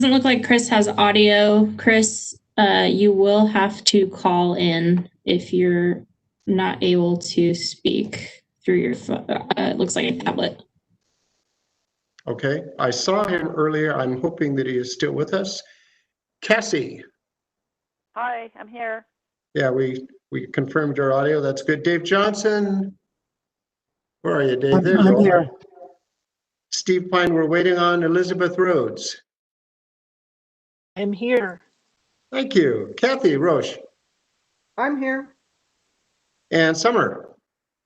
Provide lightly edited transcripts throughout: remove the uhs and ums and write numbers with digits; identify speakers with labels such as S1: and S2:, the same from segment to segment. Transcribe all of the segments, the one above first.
S1: Doesn't look like Chris has audio. Chris, you will have to call in if you're not able to speak through your phone. It looks like a tablet.
S2: Okay, I saw him earlier. I'm hoping that he is still with us. Cassie.
S3: Hi, I'm here.
S2: Yeah, we confirmed your audio. That's good. Dave Johnson. Where are you, Dave? There you are. Steve Pine, we're waiting on Elizabeth Rhodes.
S4: I'm here.
S2: Thank you. Kathy Roche.
S5: I'm here.
S2: And Summer.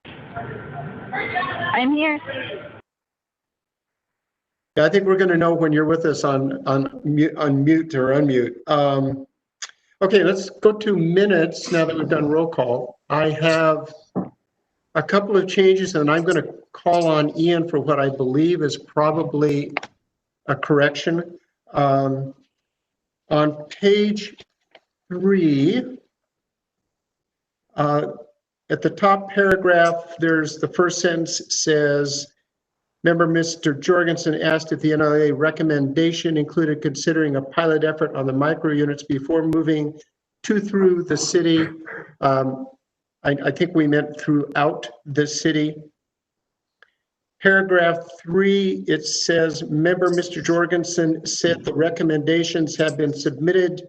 S3: I'm here.
S2: Yeah, I think we're going to know when you're with us on mute or unmute. Okay, let's go to minutes now that we've done roll call. I have a couple of changes, and I'm going to call on Ian for what I believe is probably a correction. On page 3, at the top paragraph, there's the first sentence says, Member Mr. Jorgensen asked if the NLA recommendation included considering a pilot effort on the micro units before moving to through the city. I think we meant throughout the city. Paragraph 3, it says, Member Mr. Jorgensen said the recommendations have been submitted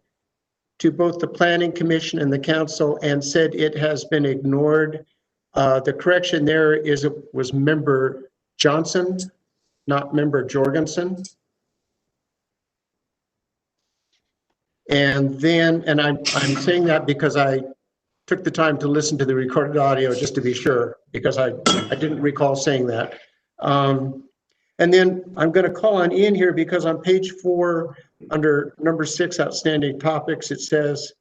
S2: to both the Planning Commission and the Council and said it has been ignored. The correction there was Member Johnson, not Member Jorgensen. And then, and I'm saying that because I took the time to listen to the recorded audio just to be sure, because I didn't recall saying that. And then I'm going to call on Ian here because on page 4, under number 6, outstanding topics, it says,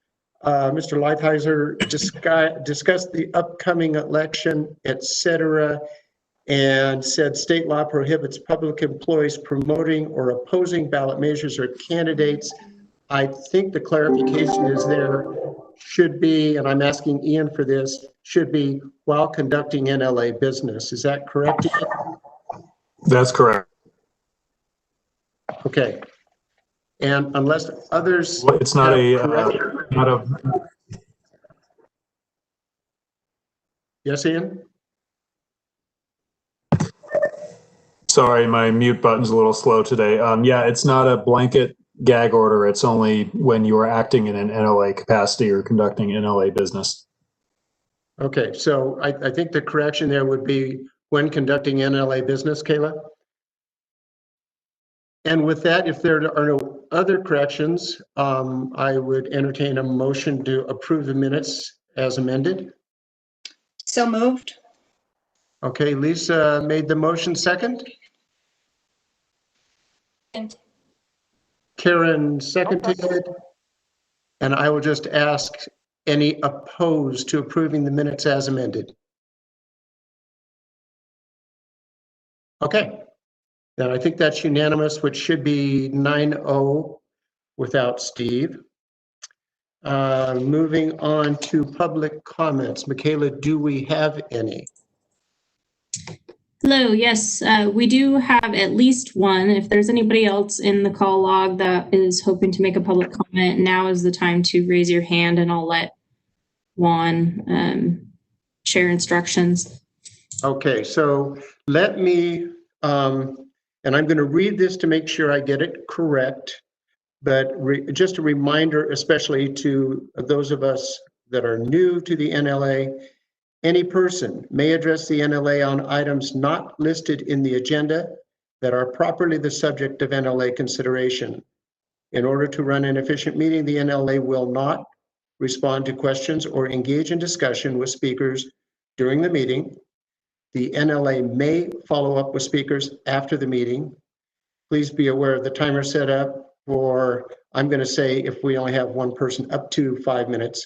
S2: Mr. Lighthizer discussed the upcoming election, etc., and said state law prohibits public employees promoting or opposing ballot measures or candidates. I think the clarification is there should be, and I'm asking Ian for this, should be while conducting NLA business. Is that correct, Ian?
S6: That's correct.
S2: Okay. And unless others,
S6: well, it's not a
S2: yes, Ian?
S6: Sorry, my mute button's a little slow today. Yeah, it's not a blanket gag order. It's only when you are acting in an NLA capacity or conducting NLA business.
S2: Okay, so I think the correction there would be when conducting NLA business, Kayla? And with that, if there are no other corrections, I would entertain a motion to approve the minutes as amended.
S5: So moved.
S2: Okay, Lisa made the motion, second. Karen seconded. And I will just ask any opposed to approving the minutes as amended. Okay. Then I think that's unanimous, which should be 9-0 without Steve. Moving on to public comments. Michaela, do we have any?
S1: Hello, yes, we do have at least one. If there's anybody else in the call log that is hoping to make a public comment, now is the time to raise your hand and I'll let Juan share instructions.
S2: Okay, so let me, and I'm going to read this to make sure I get it correct, but just a reminder, especially to those of us that are new to the NLA, any person may address the NLA on items not listed in the agenda that are properly the subject of NLA consideration. In order to run an efficient meeting, the NLA will not respond to questions or engage in discussion with speakers during the meeting. The NLA may follow up with speakers after the meeting. Please be aware of the timer set up for, I'm going to say, if we only have one person, up to 5 minutes,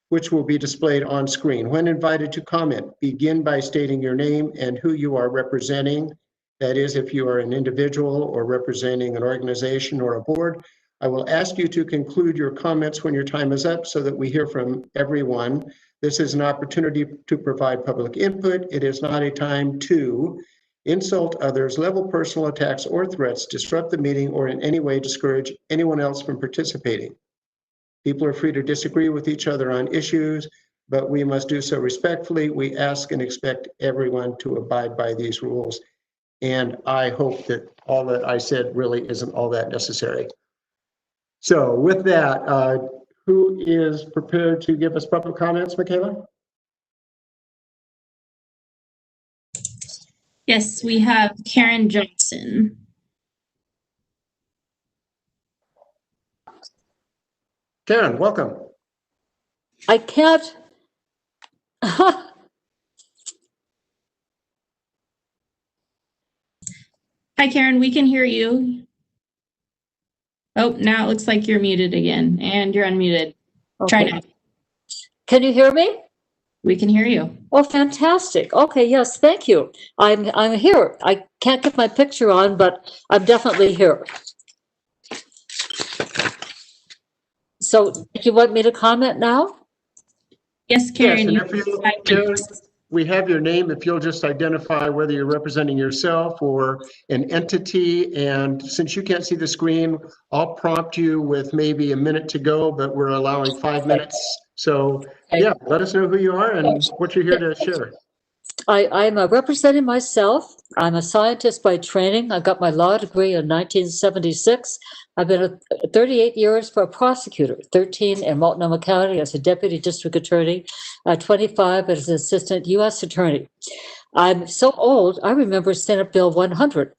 S2: which will be displayed on screen. When invited to comment, begin by stating your name and who you are representing. That is, if you are an individual or representing an organization or a board. I will ask you to conclude your comments when your time is up so that we hear from everyone. This is an opportunity to provide public input. It is not a time to insult others, level personal attacks or threats, disrupt the meeting, or in any way discourage anyone else from participating. People are free to disagree with each other on issues, but we must do so respectfully. We ask and expect everyone to abide by these rules. And I hope that all that I said really isn't all that necessary. So with that, who is prepared to give us public comments, Michaela?
S1: Yes, we have Karen Johnson.
S2: Karen, welcome.
S7: I can't.
S1: Hi, Karen, we can hear you. Oh, now it looks like you're muted again, and you're unmuted. Try
S7: Okay.
S1: now.
S7: Can you hear me?
S1: We can hear you.
S7: Oh, fantastic. Okay, yes, thank you. I'm here. I can't get my picture on, but I'm definitely here. So, do you want me to comment now?
S1: Yes, Karen.
S2: Yes, and if you, Karen, we have your name. If you'll just identify whether you're representing yourself or an entity, and since you can't see the screen, I'll prompt you with maybe a minute to go, but we're allowing 5 minutes. So yeah, let us know who you are and what you're here to share.
S7: I'm representing myself. I'm a scientist by training. I got my law degree in 1976. I've been 38 years for a prosecutor, 13 in Multnomah County as a deputy district attorney, 25 as an assistant U.S. attorney. I'm so old, I remember Senate Bill 100.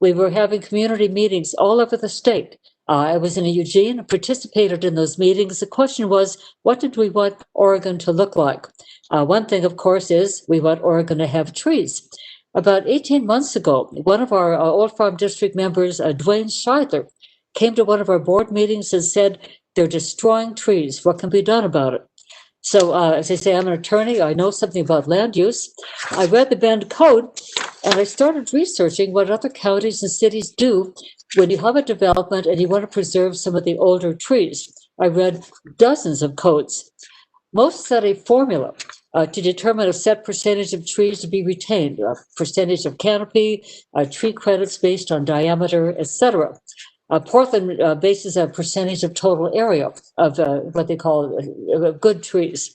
S7: We were having community meetings all over the state. I was in Eugene and participated in those meetings. The question was, what did we want Oregon to look like? One thing, of course, is we want Oregon to have trees. About 18 months ago, one of our Old Farm District members, Dwayne Scheidler, came to one of our board meetings and said, they're destroying trees. What can be done about it? So as I say, I'm an attorney. I know something about land use. I read the Bend Code, and I started researching what other counties and cities do when you have a development and you want to preserve some of the older trees. I read dozens of codes. Most set a formula to determine a set percentage of trees to be retained, a percentage of canopy, tree credits based on diameter, etc. Portland bases a percentage of total area of what they call good trees.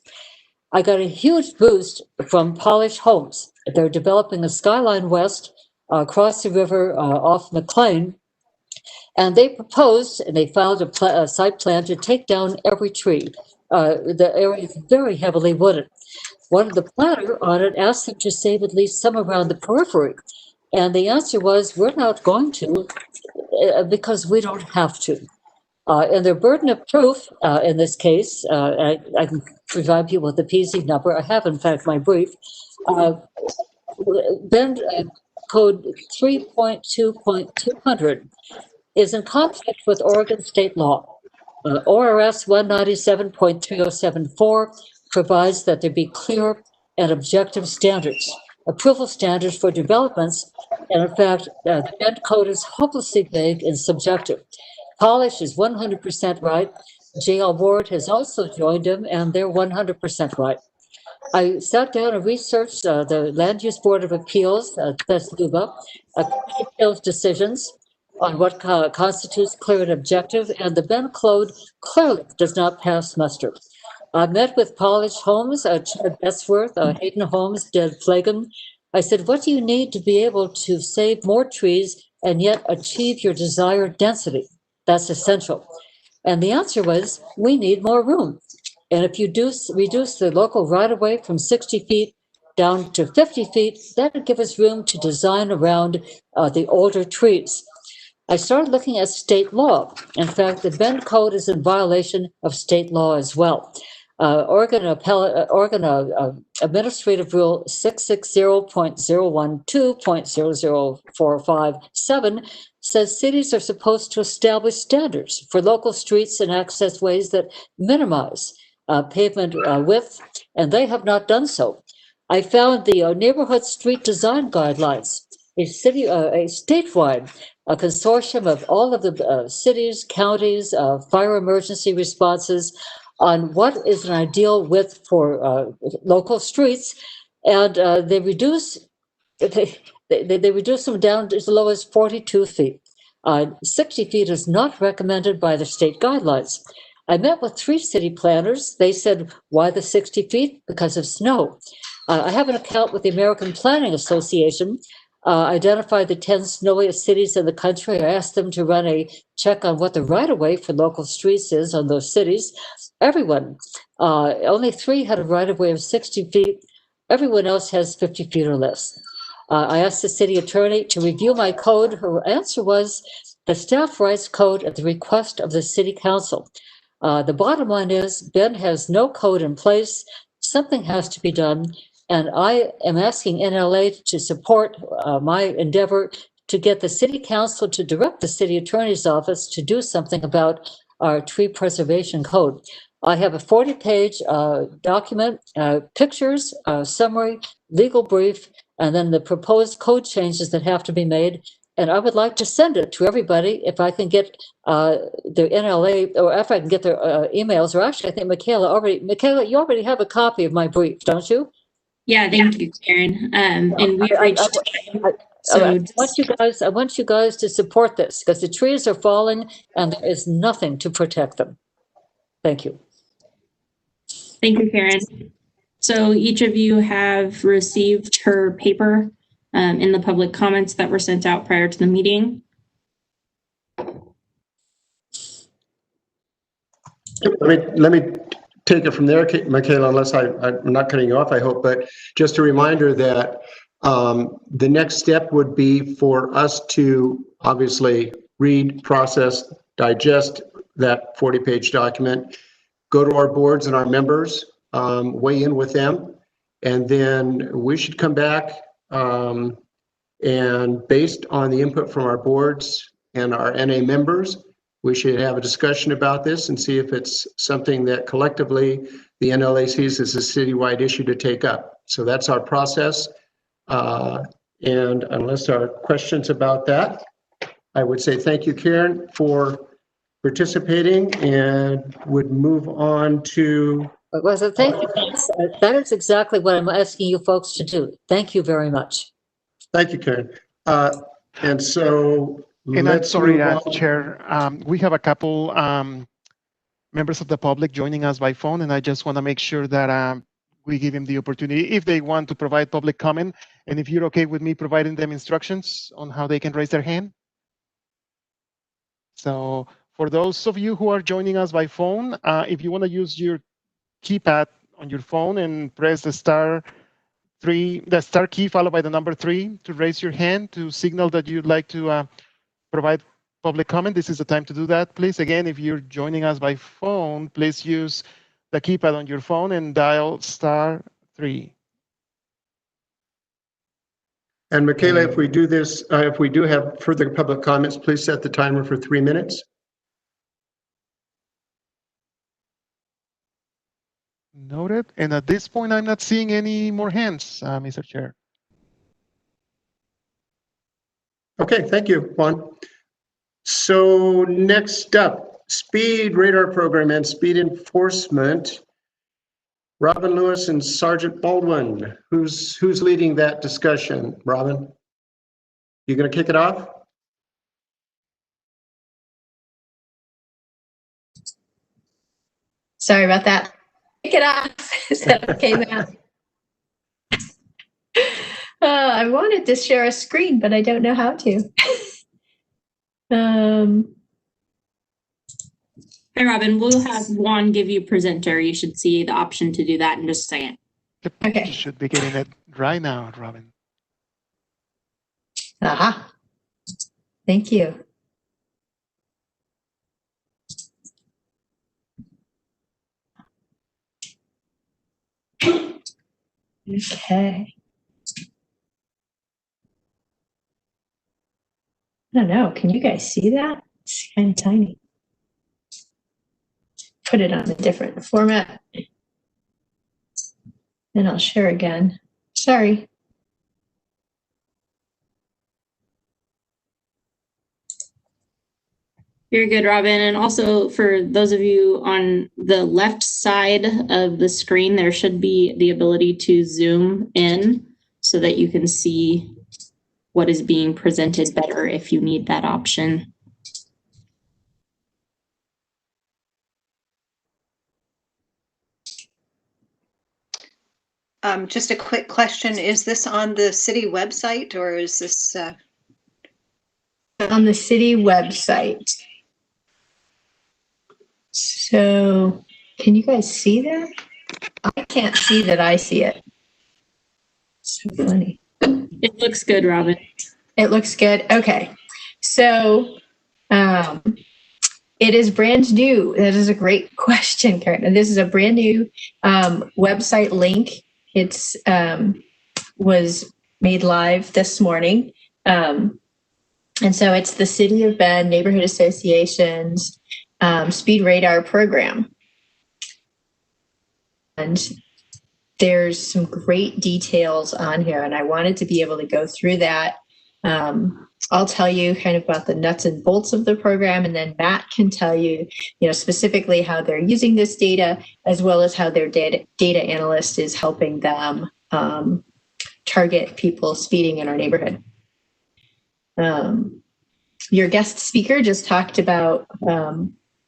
S7: I got a huge boost from Polish Homes. They're developing a Skyline West across the river off McLean. And they proposed, and they filed a site plan to take down every tree. The area is very heavily wooded. One of the planner on it asked them to save at least some around the periphery. And the answer was, we're not going to because we don't have to. And their burden of proof in this case, I can provide you with the PZ number. I have, in fact, my brief. Bend Code 3.2.200 is in conflict with Oregon state law. ORS 197.3074 provides that there be clear and objective standards, approval standards for developments, and in fact, the Bend Code is hopelessly vague and subjective. Polish is 100% right. J.L. Ward has also joined him, and they're 100% right. I sat down and researched the Land Use Board of Appeals, that's LUBA, appeals decisions on what constitutes clear and objective, and the Bend Code clearly does not pass muster. I met with Polish Homes, Chad Bestworth, Hayden Homes, Deb Flagan. I said, what do you need to be able to save more trees and yet achieve your desired density? That's essential. And the answer was, we need more room. And if you reduce the local right-of-way from 60 feet down to 50 feet, that would give us room to design around the older trees. I started looking at state law. In fact, the Bend Code is in violation of state law as well. Oregon Administrative Rule 660.012.00457 says cities are supposed to establish standards for local streets and access ways that minimize pavement width, and they have not done so. I found the neighborhood street design guidelines, a statewide consortium of all of the cities, counties, fire emergency responses on what is an ideal width for local streets, and they reduce. they reduced them down to as low as 42 feet. 60 feet is not recommended by the state guidelines. I met with 3 city planners. They said, why the 60 feet? Because of snow. I have an account with the American Planning Association. Identified the 10 snowiest cities in the country. I asked them to run a check on what the right-of-way for local streets is on those cities. Everyone, only 3 had a right-of-way of 60 feet. Everyone else has 50 feet or less. I asked the city attorney to review my code. Her answer was, the staff writes code at the request of the city council. The bottom line is, Ben has no code in place. Something has to be done. And I am asking NLA to support my endeavor to get the city council to direct the city attorney's office to do something about our tree preservation code. I have a 40-page document, pictures, summary, legal brief, and then the proposed code changes that have to be made. And I would like to send it to everybody if I can get their NLA, or if I can get their emails, or actually I think Michaela, you already have a copy of my brief, don't you?
S1: Yeah, thank you, Karen. And we've reached.
S7: I want you guys to support this because the trees are falling and there is nothing to protect them. Thank you.
S1: Thank you, Karen. So each of you have received her paper in the public comments that were sent out prior to the meeting.
S2: Let me take it from there, Michaela, unless I'm not cutting you off, I hope, but just a reminder that the next step would be for us to obviously read, process, digest that 40-page document, go to our boards and our members, weigh in with them, and then we should come back and based on the input from our boards and our NA members, we should have a discussion about this and see if it's something that collectively the NLA sees as a citywide issue to take up. So that's our process. And unless there are questions about that, I would say thank you, Karen, for participating, and would move on to.
S7: So thank you. That is exactly what I'm asking you folks to do. Thank you very much.
S2: Thank you, Karen. And so.
S8: And I'm sorry, Chair, we have a couple members of the public joining us by phone, and I just want to make sure that we give them the opportunity if they want to provide public comment, and if you're okay with me providing them instructions on how they can raise their hand. So for those of you who are joining us by phone, if you want to use your keypad on your phone and press the star key followed by the number 3 to raise your hand to signal that you'd like to provide public comment, this is the time to do that. Please, again, if you're joining us by phone, please use the keypad on your phone and dial star 3.
S2: And Michaela, if we do this, if we do have further public comments, please set the timer for 3 minutes.
S8: Noted. And at this point, I'm not seeing any more hands, Mr. Chair.
S2: Okay, thank you, Juan. So next up, speed radar program and speed enforcement. Robin Lewis and Sergeant Baldwin. Who's leading that discussion? Robin, you going to kick it off?
S9: Sorry about that. Kick it off. Is that okay now? I wanted to share a screen, but I don't know how to.
S1: Hi, Robin. We'll have Juan give you presenter. You should see the option to do that in just a second.
S8: Yep.
S9: Okay.
S8: You should be getting it right now, Robin.
S9: Aha. Thank you. Okay. I don't know. Can you guys see that? It's kind of tiny. Put it on a different format. And I'll share again. Sorry.
S1: You're good, Robin. And also for those of you on the left side of the screen, there should be the ability to zoom in so that you can see what is being presented better if you need that option.
S5: Just a quick question. Is this on the city website or is this?
S9: On the city website. So can you guys see that? I can't see that I see it. So funny.
S1: It looks good, Robin.
S9: It looks good. Okay. So it is brand new. That is a great question, Karen. And this is a brand new website link. It's was made live this morning. And so it's the City of Bend Neighborhood Association's speed radar program. And there's some great details on here, and I wanted to be able to go through that. I'll tell you kind of about the nuts and bolts of the program, and then Matt can tell you, specifically how they're using this data, as well as how their data analyst is helping them target people speeding in our neighborhood. Your guest speaker just talked about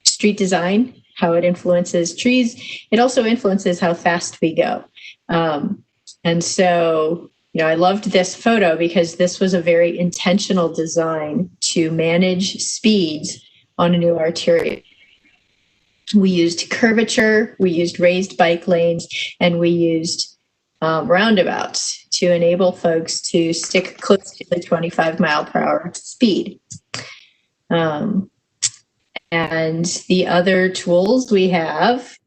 S9: street design, how it influences trees. It also influences how fast we go. And so, I loved this photo because this was a very intentional design to manage speeds on a new arterial. We used curvature, we used raised bike lanes, and we used roundabouts to enable folks to stick close to the 25-mile-per-hour speed. And the other tools we have,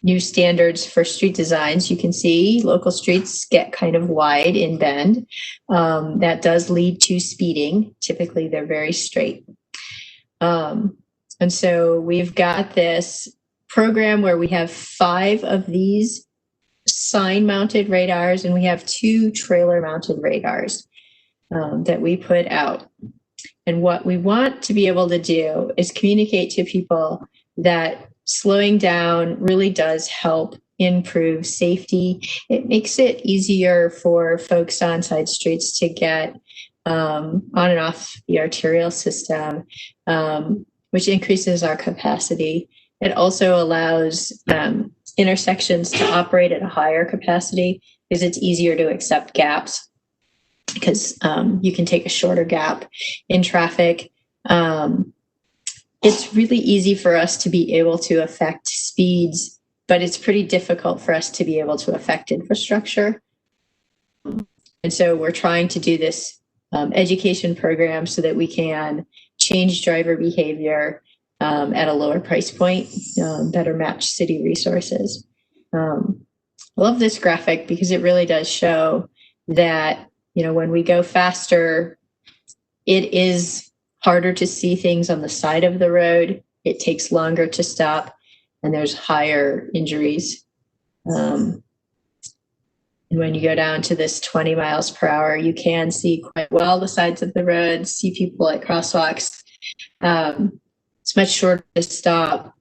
S9: new standards for street designs. You can see local streets get kind of wide in Bend. That does lead to speeding. Typically, they're very straight. And so we've got this program where we have 5 of these sign-mounted radars, and we have 2 trailer-mounted radars that we put out. And what we want to be able to do is communicate to people that slowing down really does help improve safety. It makes it easier for folks on side streets to get on and off the arterial system, which increases our capacity. It also allows intersections to operate at a higher capacity because it's easier to accept gaps, because you can take a shorter gap in traffic. It's really easy for us to be able to affect speeds, but it's pretty difficult for us to be able to affect infrastructure. And so we're trying to do this education program so that we can change driver behavior at a lower price point, better match city resources. I love this graphic because it really does show that, when we go faster, it is harder to see things on the side of the road. It takes longer to stop, and there's higher injuries. And when you go down to this 20 miles per hour, you can see quite well the sides of the road, see people at crosswalks. It's much shorter to stop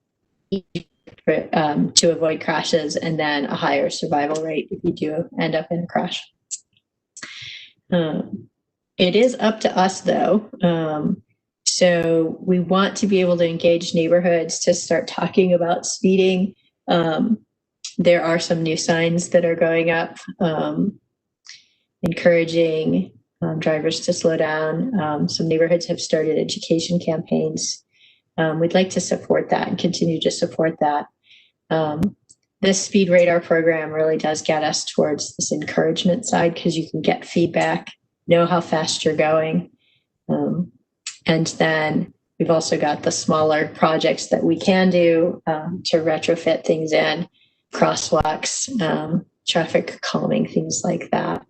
S9: to avoid crashes, and then a higher survival rate if you do end up in a crash. It is up to us, though. So we want to be able to engage neighborhoods to start talking about speeding. There are some new signs that are going up, encouraging drivers to slow down. Some neighborhoods have started education campaigns. We'd like to support that and continue to support that. This speed radar program really does get us towards this encouragement side, because you can get feedback, know how fast you're going. And then we've also got the smaller projects that we can do to retrofit things in, crosswalks, traffic calming, things like that.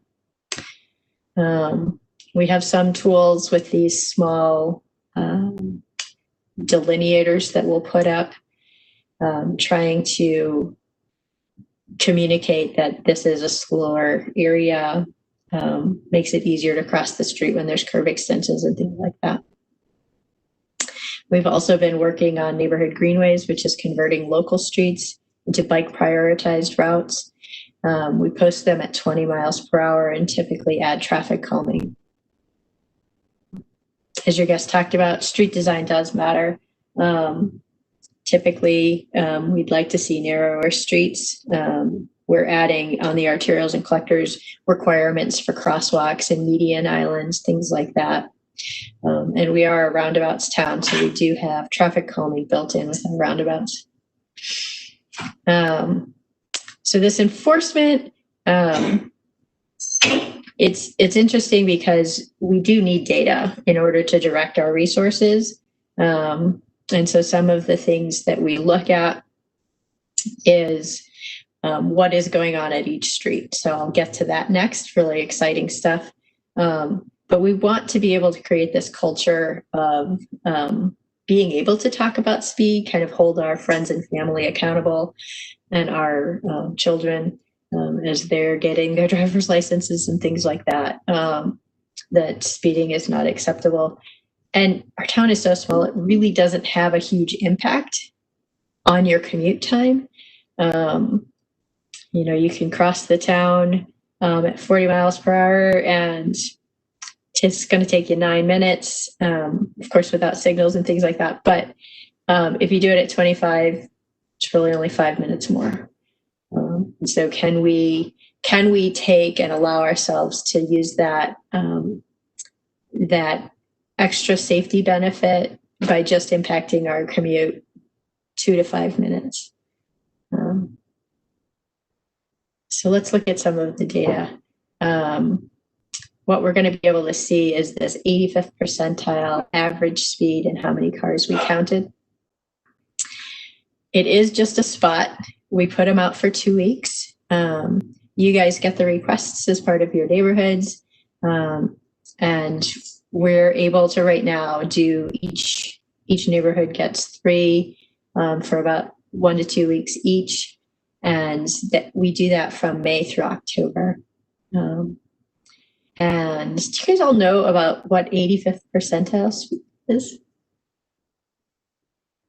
S9: We have some tools with these small delineators that we'll put up, trying to communicate that this is a slower area, makes it easier to cross the street when there's curb extensions and things like that. We've also been working on neighborhood greenways, which is converting local streets into bike prioritized routes. We post them at 20 miles per hour and typically add traffic calming. as your guest talked about, street design does matter. Typically, we'd like to see narrower streets. We're adding on the arterials and collectors requirements for crosswalks and median islands, things like that. And we are a roundabouts town, so we do have traffic calming built in with our roundabouts. So this enforcement, it's interesting because we do need data in order to direct our resources. And so some of the things that we look at is what is going on at each street. So I'll get to that next, really exciting stuff. But we want to be able to create this culture of being able to talk about speed, kind of hold our friends and family accountable and our children as they're getting their driver's licenses and things like that, that speeding is not acceptable. And our town is so small, it really doesn't have a huge impact on your commute time. You know, you can cross the town at 40 miles per hour and it's going to take you 9 minutes, of course, without signals and things like that. But if you do it at 25, it's really only 5 minutes more. So can we take and allow ourselves to use that that extra safety benefit by just impacting our commute 2 to 5 minutes? So let's look at some of the data. What we're going to be able to see is this 85th percentile average speed and how many cars we counted. It is just a spot. We put them out for 2 weeks. You guys get the requests as part of your neighborhoods. And we're able to right now do each neighborhood gets 3 for about 1 to 2 weeks each. And that we do that from May through October. And do you guys all know about what 85th percentile speed is?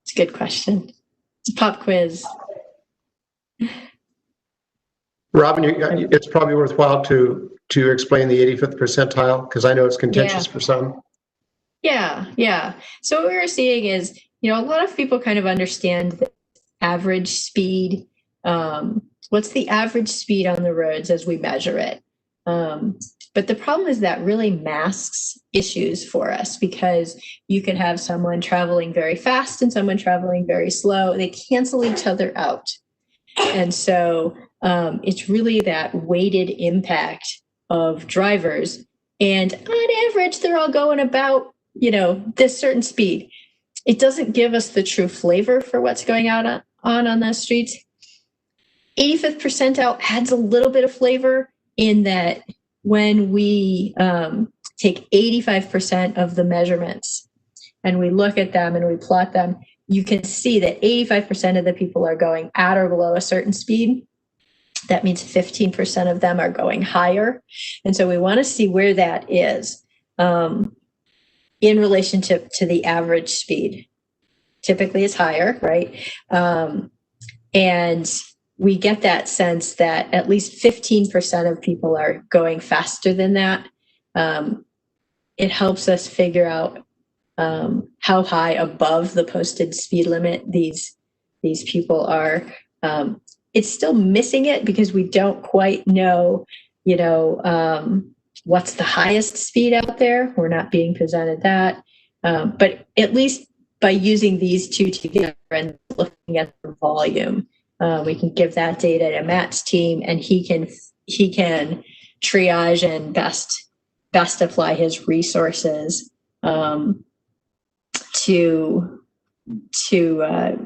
S9: It's a good question. It's a pop quiz.
S2: Robin, it's probably worthwhile to explain the 85th percentile, because I know it's contentious for some.
S9: Yeah. So what we were seeing is, a lot of people kind of understand the average speed. What's the average speed on the roads as we measure it? But the problem is that really masks issues for us, because you can have someone traveling very fast and someone traveling very slow. They cancel each other out. And so it's really that weighted impact of drivers. And on average, they're all going about, this certain speed. It doesn't give us the true flavor for what's going on the streets. 85th percentile adds a little bit of flavor in that when we take 85% of the measurements and we look at them and we plot them, you can see that 85% of the people are going at or below a certain speed. That means 15% of them are going higher. And so we want to see where that is in relationship to the average speed. Typically it's higher, right? And we get that sense that at least 15% of people are going faster than that. It helps us figure out how high above the posted speed limit these people are. It's still missing it because we don't quite know, what's the highest speed out there. We're not being presented that. But at least by using these two together and looking at the volume, we can give that data to Matt's team, and he can triage and best apply his resources to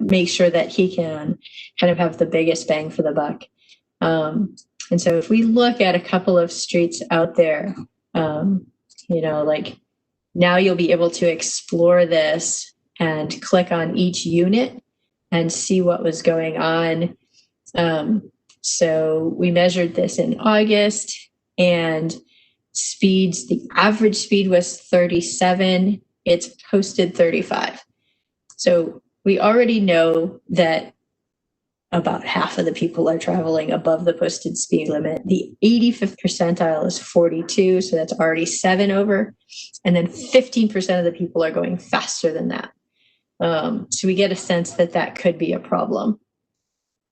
S9: make sure that he can kind of have the biggest bang for the buck. And so if we look at a couple of streets out there, like now you'll be able to explore this and click on each unit and see what was going on. So we measured this in August, and speeds, the average speed was 37. It's posted 35. So we already know that about half of the people are traveling above the posted speed limit. The 85th percentile is 42, so that's already 7 over. And then 15% of the people are going faster than that. So we get a sense that that could be a problem.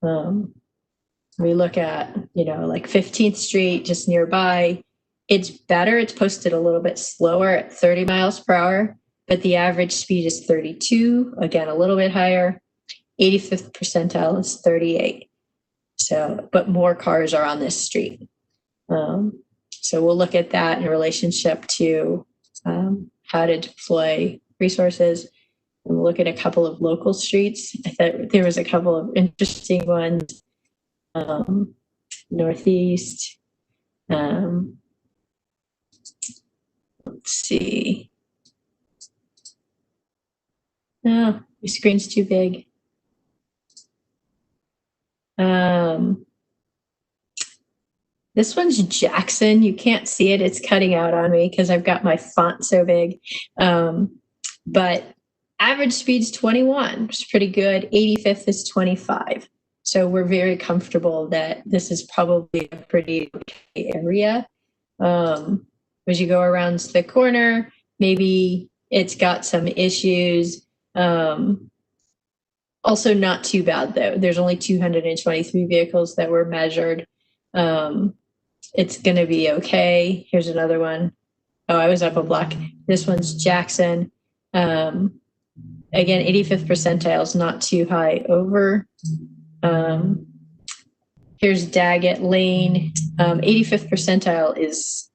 S9: We look at, like 15th Street just nearby. It's better. It's posted a little bit slower at 30 miles per hour, but the average speed is 32, again, a little bit higher. 85th percentile is 38. So, but more cars are on this street. So we'll look at that in relationship to how to deploy resources. And we'll look at a couple of local streets. I thought there was a couple of interesting ones. Northeast. Let's see. No, your screen's too big. This one's Jackson. You can't see it. It's cutting out on me because I've got my font so big. But average speed's 21, which is pretty good. 85th is 25. So we're very comfortable that this is probably a pretty okay area. As you go around the corner, maybe it's got some issues. Also not too bad though. There's only 223 vehicles that were measured. It's gonna be okay. Here's another one. Oh, I was up a block. This one's Jackson. Again, 85th percentile is not too high over. Here's Daggett Lane. 85th percentile is,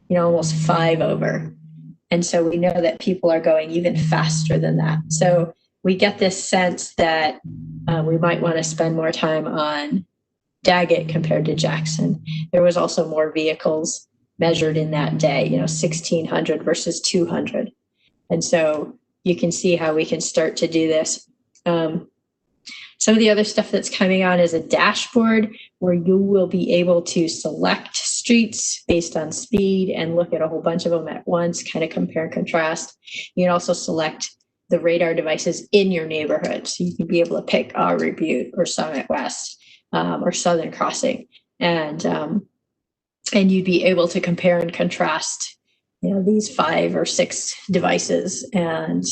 S9: almost 5 over. And so we know that people are going even faster than that. So we get this sense that we might want to spend more time on Daggett compared to Jackson. There was also more vehicles measured in that day, 1,600 versus 200. And so you can see how we can start to do this. Some of the other stuff that's coming on is a dashboard where you will be able to select streets based on speed and look at a whole bunch of them at once, kind of compare and contrast. You can also select the radar devices in your neighborhood. So you can be able to pick Aubrey Butte or Summit West or Southern Crossing. And you'd be able to compare and contrast, these 5 or 6 devices. And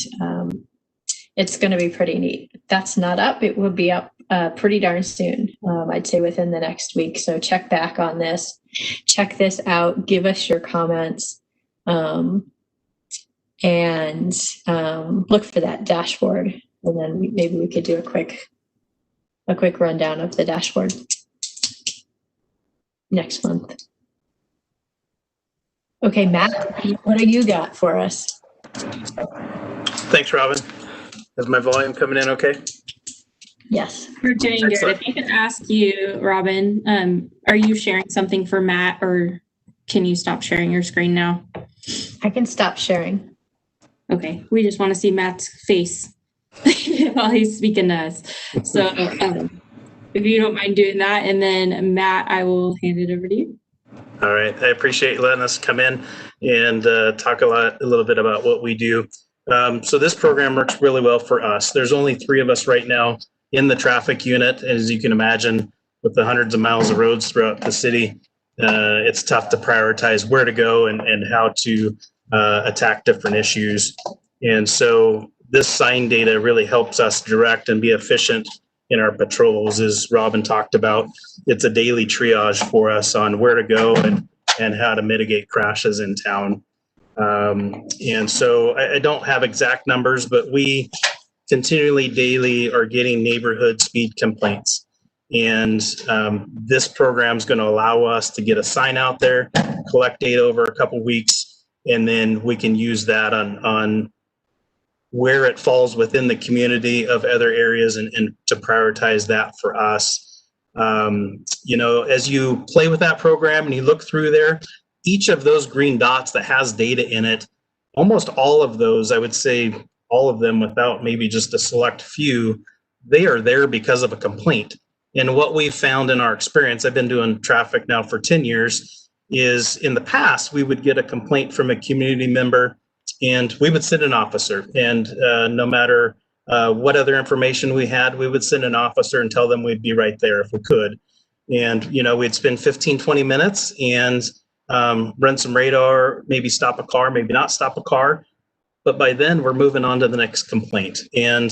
S9: it's going to be pretty neat. That's not up. It will be up pretty darn soon. I'd say within the next week. So check back on this. Check this out. Give us your comments. And look for that dashboard. And then maybe we could do a quick rundown of the dashboard next month. Okay, Matt, what do you got for us?
S10: Thanks, Robin. Is my volume coming in okay?
S9: Yes.
S1: We're doing
S10: Excellent.
S1: good. If I can ask you, Robin, are you sharing something for Matt, or can you stop sharing your screen now?
S9: I can stop sharing.
S1: Okay, we just want to see Matt's face while he's speaking to us. So if you don't mind doing that, and then Matt, I will hand it over to you.
S10: All right. I appreciate you letting us come in and talk a little bit about what we do. So this program works really well for us. There's only 3 of us right now in the traffic unit. As you can imagine, with the hundreds of miles of roads throughout the city, it's tough to prioritize where to go and how to attack different issues. And so this sign data really helps us direct and be efficient in our patrols, as Robin talked about. It's a daily triage for us on where to go and how to mitigate crashes in town. And so I don't have exact numbers, but we continually daily are getting neighborhood speed complaints. And this program is going to allow us to get a sign out there, collect data over a couple weeks, and then we can use that on where it falls within the community of other areas and to prioritize that for us. As you play with that program and you look through there, each of those green dots that has data in it, almost all of those, I would say all of them without maybe just a select few, they are there because of a complaint. And what we've found in our experience, I've been doing traffic now for 10 years, is in the past, we would get a complaint from a community member and we would send an officer, and no matter what other information we had, we would send an officer and tell them we'd be right there if we could. And, we'd spend 15, 20 minutes and run some radar, maybe stop a car, maybe not stop a car. But by then we're moving on to the next complaint. And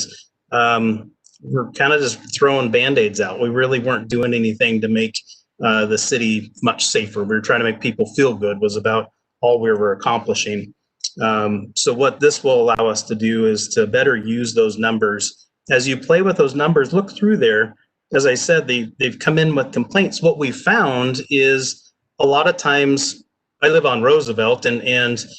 S10: we're kind of just throwing Band-Aids out. We really weren't doing anything to make the city much safer. We were trying to make people feel good was about all we were accomplishing. So what this will allow us to do is to better use those numbers. As you play with those numbers, look through there. As I said, they've come in with complaints. What we found is a lot of times, I live on Roosevelt and it's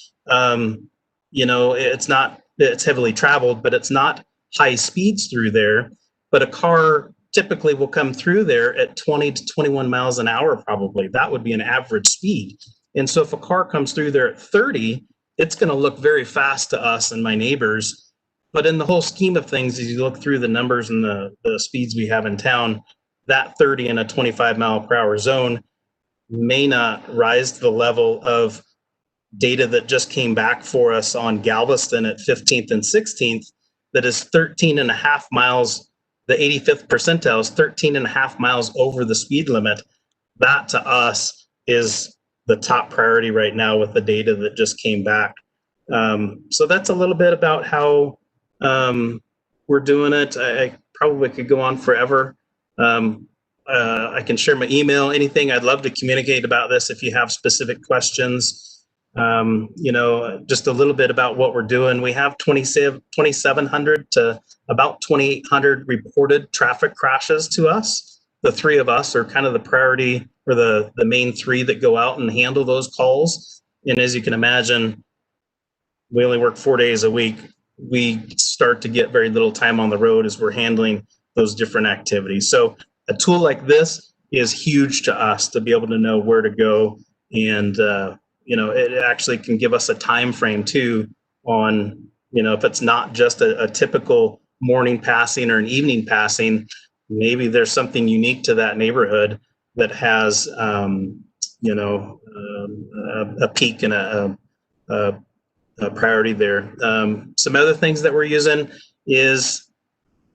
S10: heavily traveled, but it's not high speeds through there. But a car typically will come through there at 20 to 21 miles an hour, probably. That would be an average speed. And so if a car comes through there at 30, it's going to look very fast to us and my neighbors. But in the whole scheme of things, as you look through the numbers and the speeds we have in town, that 30 in a 25 mile per hour zone may not rise to the level of data that just came back for us on Galveston at 15th and 16th, that is 13 and a half miles, the 85th percentile is 13 and a half miles over the speed limit. That to us is the top priority right now with the data that just came back. So that's a little bit about how we're doing it. I probably could go on forever. I can share my email, anything. I'd love to communicate about this if you have specific questions. Just a little bit about what we're doing. We have 2,700 to about 2,800 reported traffic crashes to us. The three of us are kind of the priority, or the main three that go out and handle those calls. And as you can imagine, we only work 4 days a week. We start to get very little time on the road as we're handling those different activities. So a tool like this is huge to us to be able to know where to go. And, it actually can give us a time frame too on, if it's not just a typical morning passing or an evening passing, maybe there's something unique to that neighborhood that has, a peak and a priority there. Some other things that we're using is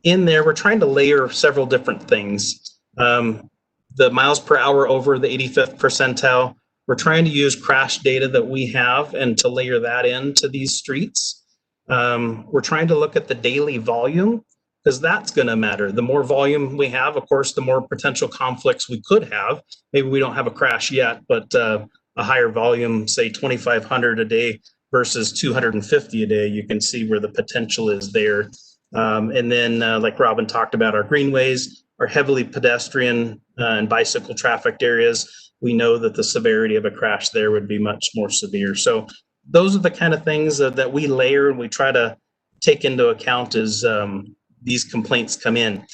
S10: in there, we're trying to layer several different things. The miles per hour over the 85th percentile, we're trying to use crash data that we have and to layer that into these streets. We're trying to look at the daily volume, because that's going to matter. The more volume we have, of course, the more potential conflicts we could have. Maybe we don't have a crash yet, but a higher volume, say 2,500 a day versus 250 a day, you can see where the potential is there. And then, like Robin talked about, our greenways are heavily pedestrian and bicycle trafficked areas. We know that the severity of a crash there would be much more severe. So those are the kind of things that we layer and we try to take into account as these complaints come in.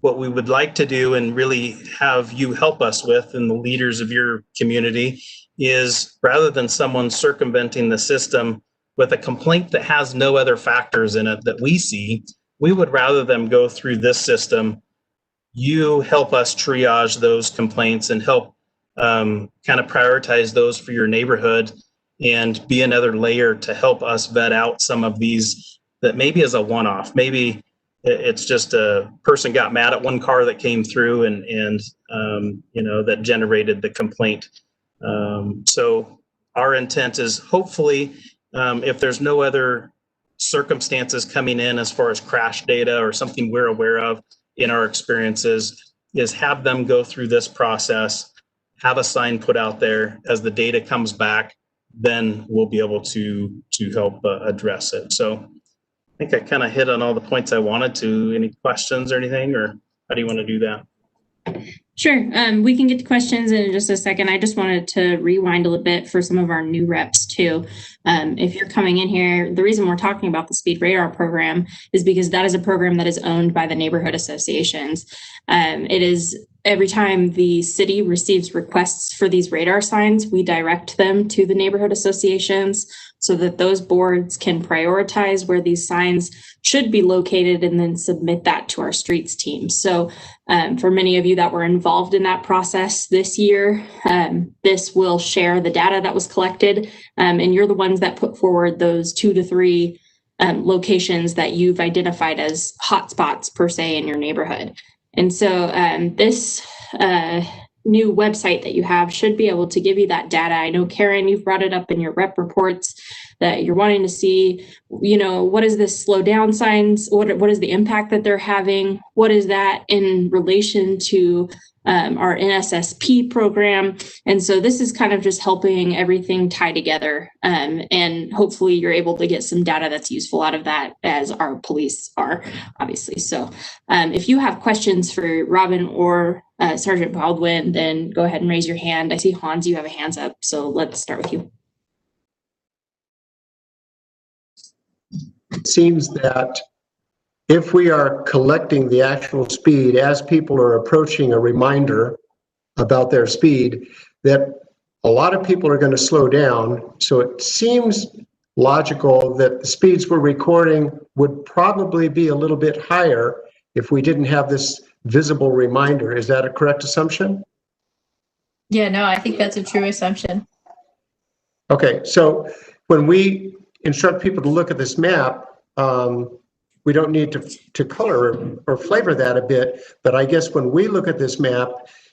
S10: What we would like to do and really have you help us with, and the leaders of your community, is rather than someone circumventing the system with a complaint that has no other factors in it that we see, we would rather them go through this system. You help us triage those complaints and help kind of prioritize those for your neighborhood, and be another layer to help us vet out some of these that maybe is a one-off. Maybe it's just a person got mad at one car that came through and that generated the complaint. So our intent is hopefully, if there's no other circumstances coming in as far as crash data or something we're aware of in our experiences, is have them go through this process, have a sign put out there. As the data comes back, then we'll be able to help address it. So I think I kind of hit on all the points I wanted to. Any questions or anything, or how do you want to do that?
S1: Sure. We can get to questions in just a second. I just wanted to rewind a little bit for some of our new reps too. If you're coming in here, the reason we're talking about the speed radar program is because that is a program that is owned by the neighborhood associations. It is every time the city receives requests for these radar signs, we direct them to the neighborhood associations so that those boards can prioritize where these signs should be located and then submit that to our streets team. So for many of you that were involved in that process this year, this will share the data that was collected, and you're the ones that put forward those 2 to 3 locations that you've identified as hotspots per se in your neighborhood. And so this new website that you have should be able to give you that data. I know, Karen, you've brought it up in your rep reports that you're wanting to see, what is this slow down signs? What is the impact that they're having? What is that in relation to our NSSP program? And so this is kind of just helping everything tie together. And hopefully you're able to get some data that's useful out of that, as our police are, obviously. So if you have questions for Robin or Sergeant Baldwin, then go ahead and raise your hand. I see Hans, you have a hands up. So let's start with you.
S2: It seems that if we are collecting the actual speed as people are approaching a reminder about their speed, that a lot of people are going to slow down. So it seems logical that the speeds we're recording would probably be a little bit higher if we didn't have this visible reminder. Is that a correct assumption?
S9: Yeah, no, I think that's a true assumption.
S2: Okay, so when we instruct people to look at this map, we don't need to color or flavor that a bit, but I guess when we look at this map,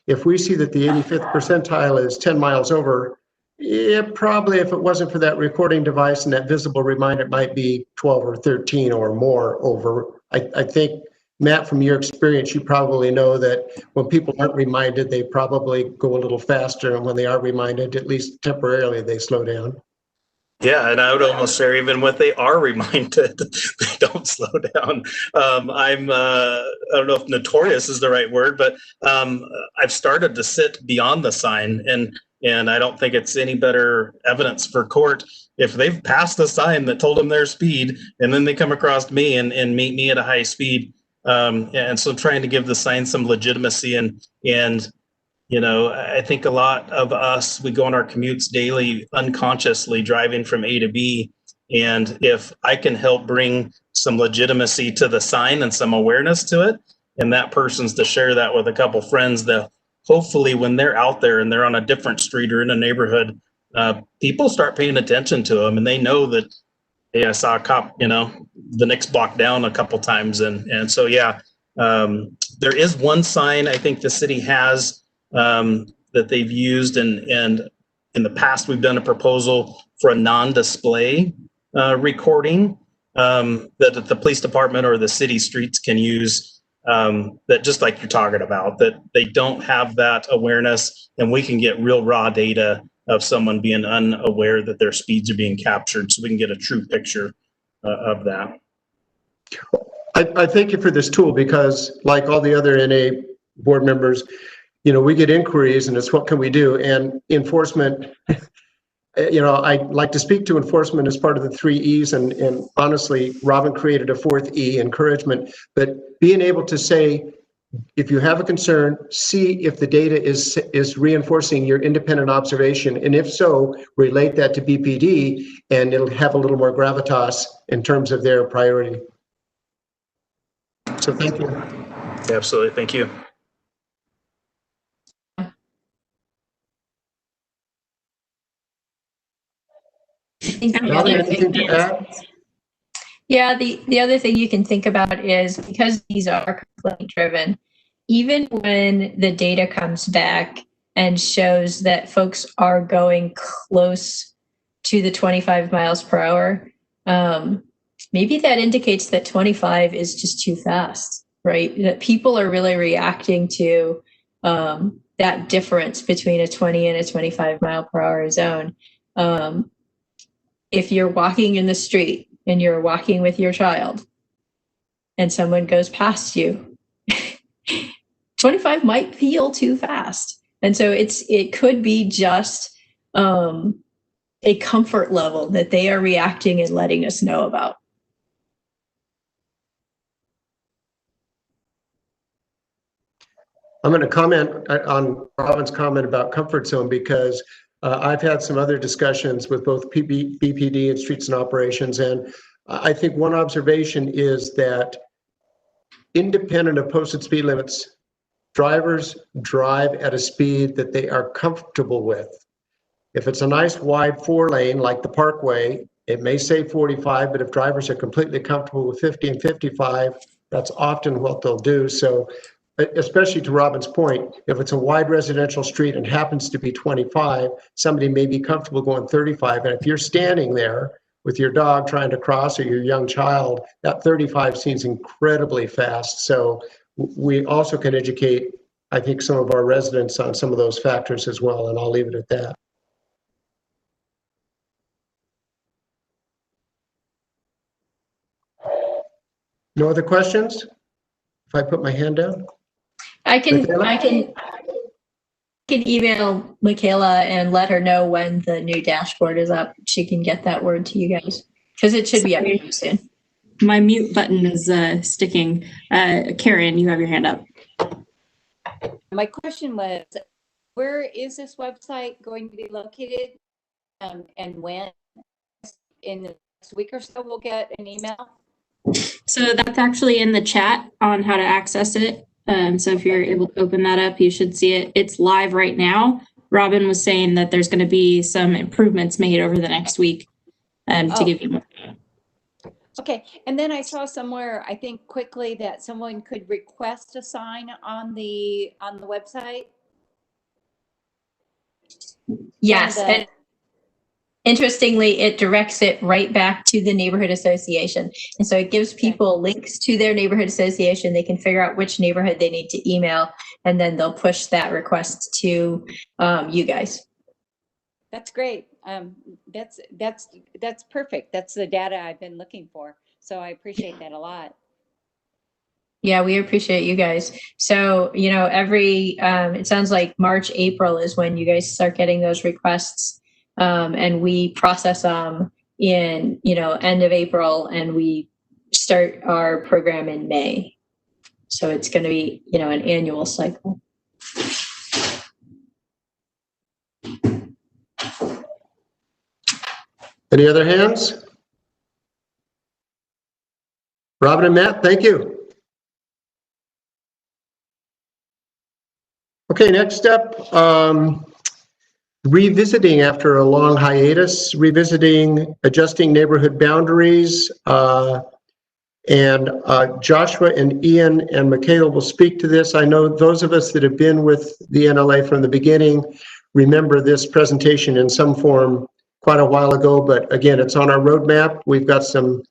S2: if we see that the 85th percentile is 10 miles over, it probably, if it wasn't for that recording device and that visible reminder, it might be 12 or 13 or more over. I think, Matt, from your experience, you probably know that when people aren't reminded, they probably go a little faster, and when they are reminded, at least temporarily, they slow down.
S10: Yeah, and I would almost say even when they are reminded, they don't slow down. I don't know if notorious is the right word, but I've started to sit beyond the sign, and I don't think it's any better evidence for court if they've passed the sign that told them their speed, and then they come across me and meet me at a high speed. And so I'm trying to give the sign some legitimacy, and I think a lot of us, we go on our commutes daily unconsciously driving from A to B. And if I can help bring some legitimacy to the sign and some awareness to it, and that person's to share that with a couple friends, that hopefully when they're out there and they're on a different street or in a neighborhood, people start paying attention to them, and they know that, hey, I saw a cop, the next block down a couple times. And so, yeah, there is one sign I think the city has that they've used, and in the past we've done a proposal for a non-display recording that the police department or the city streets can use, that just like you're talking about, that they don't have that awareness, and we can get real raw data of someone being unaware that their speeds are being captured, so we can get a true picture of that.
S2: I thank you for this tool, because like all the other NA board members, we get inquiries and it's what can we do? And enforcement, I like to speak to enforcement as part of the 3 E's, and honestly, Robin created a 4th E, encouragement, but being able to say, if you have a concern, see if the data is reinforcing your independent observation, and if so, relate that to BPD, and it'll have a little more gravitas in terms of their priority. So thank you.
S10: Absolutely, thank you.
S2: Anything to add?
S9: Yeah, the other thing you can think about is, because these are complaint driven, even when the data comes back and shows that folks are going close to the 25 miles per hour, maybe that indicates that 25 is just too fast, right? That people are really reacting to that difference between a 20 and a 25 mile per hour zone. If you're walking in the street and you're walking with your child and someone goes past you, 25 might feel too fast. And so it could be just a comfort level that they are reacting and letting us know about.
S2: I'm going to comment on Robin's comment about comfort zone, because I've had some other discussions with both BPD and Streets and Operations, and I think one observation is that independent of posted speed limits, drivers drive at a speed that they are comfortable with. If it's a nice wide 4-lane like the Parkway, It may say 45, but if drivers are completely comfortable with 50 and 55, that's often what they'll do. So especially to Robin's point, if it's a wide residential street and happens to be 25, somebody may be comfortable going 35. And if you're standing there with your dog trying to cross or your young child, that 35 seems incredibly fast. So we also can educate, I think, some of our residents on some of those factors as well, and I'll leave it at that. No other questions? If I put my hand down?
S9: I can
S2: Michaela?
S9: email Michaela and let her know when the new dashboard is up. She can get that word to you guys because it should be up soon.
S1: My mute button is sticking. Karen, you have your hand up.
S11: My question was, where is this website going to be located, and when? In the next week or so, we'll get an email?
S1: So that's actually in the chat on how to access it. So if you're able to open that up, you should see it. It's live right now. Robin was saying that there's going to be some improvements made over the next week to give you more.
S11: Okay, and then I saw somewhere, I think quickly, that someone could request a sign on the website.
S9: Yes, and interestingly, it directs it right back to the neighborhood association. And so it gives people links to their neighborhood association. They can figure out which neighborhood they need to email, and then they'll push that request to you guys.
S11: That's great. That's perfect. That's the data I've been looking for. So I appreciate that a lot.
S9: Yeah, we appreciate you guys. So, you know, it sounds like March, April is when you guys start getting those requests. And we process them in, end of April, and we start our program in May. So it's going to be, an annual cycle.
S2: Any other hands? Robin and Matt, thank you. Okay, next up, revisiting after a long hiatus, adjusting neighborhood boundaries, and Joshua and Ian and Michaela will speak to this. I know those of us that have been with the NLA from the beginning remember this presentation in some form quite a while ago, but again, it's on our roadmap. We've got some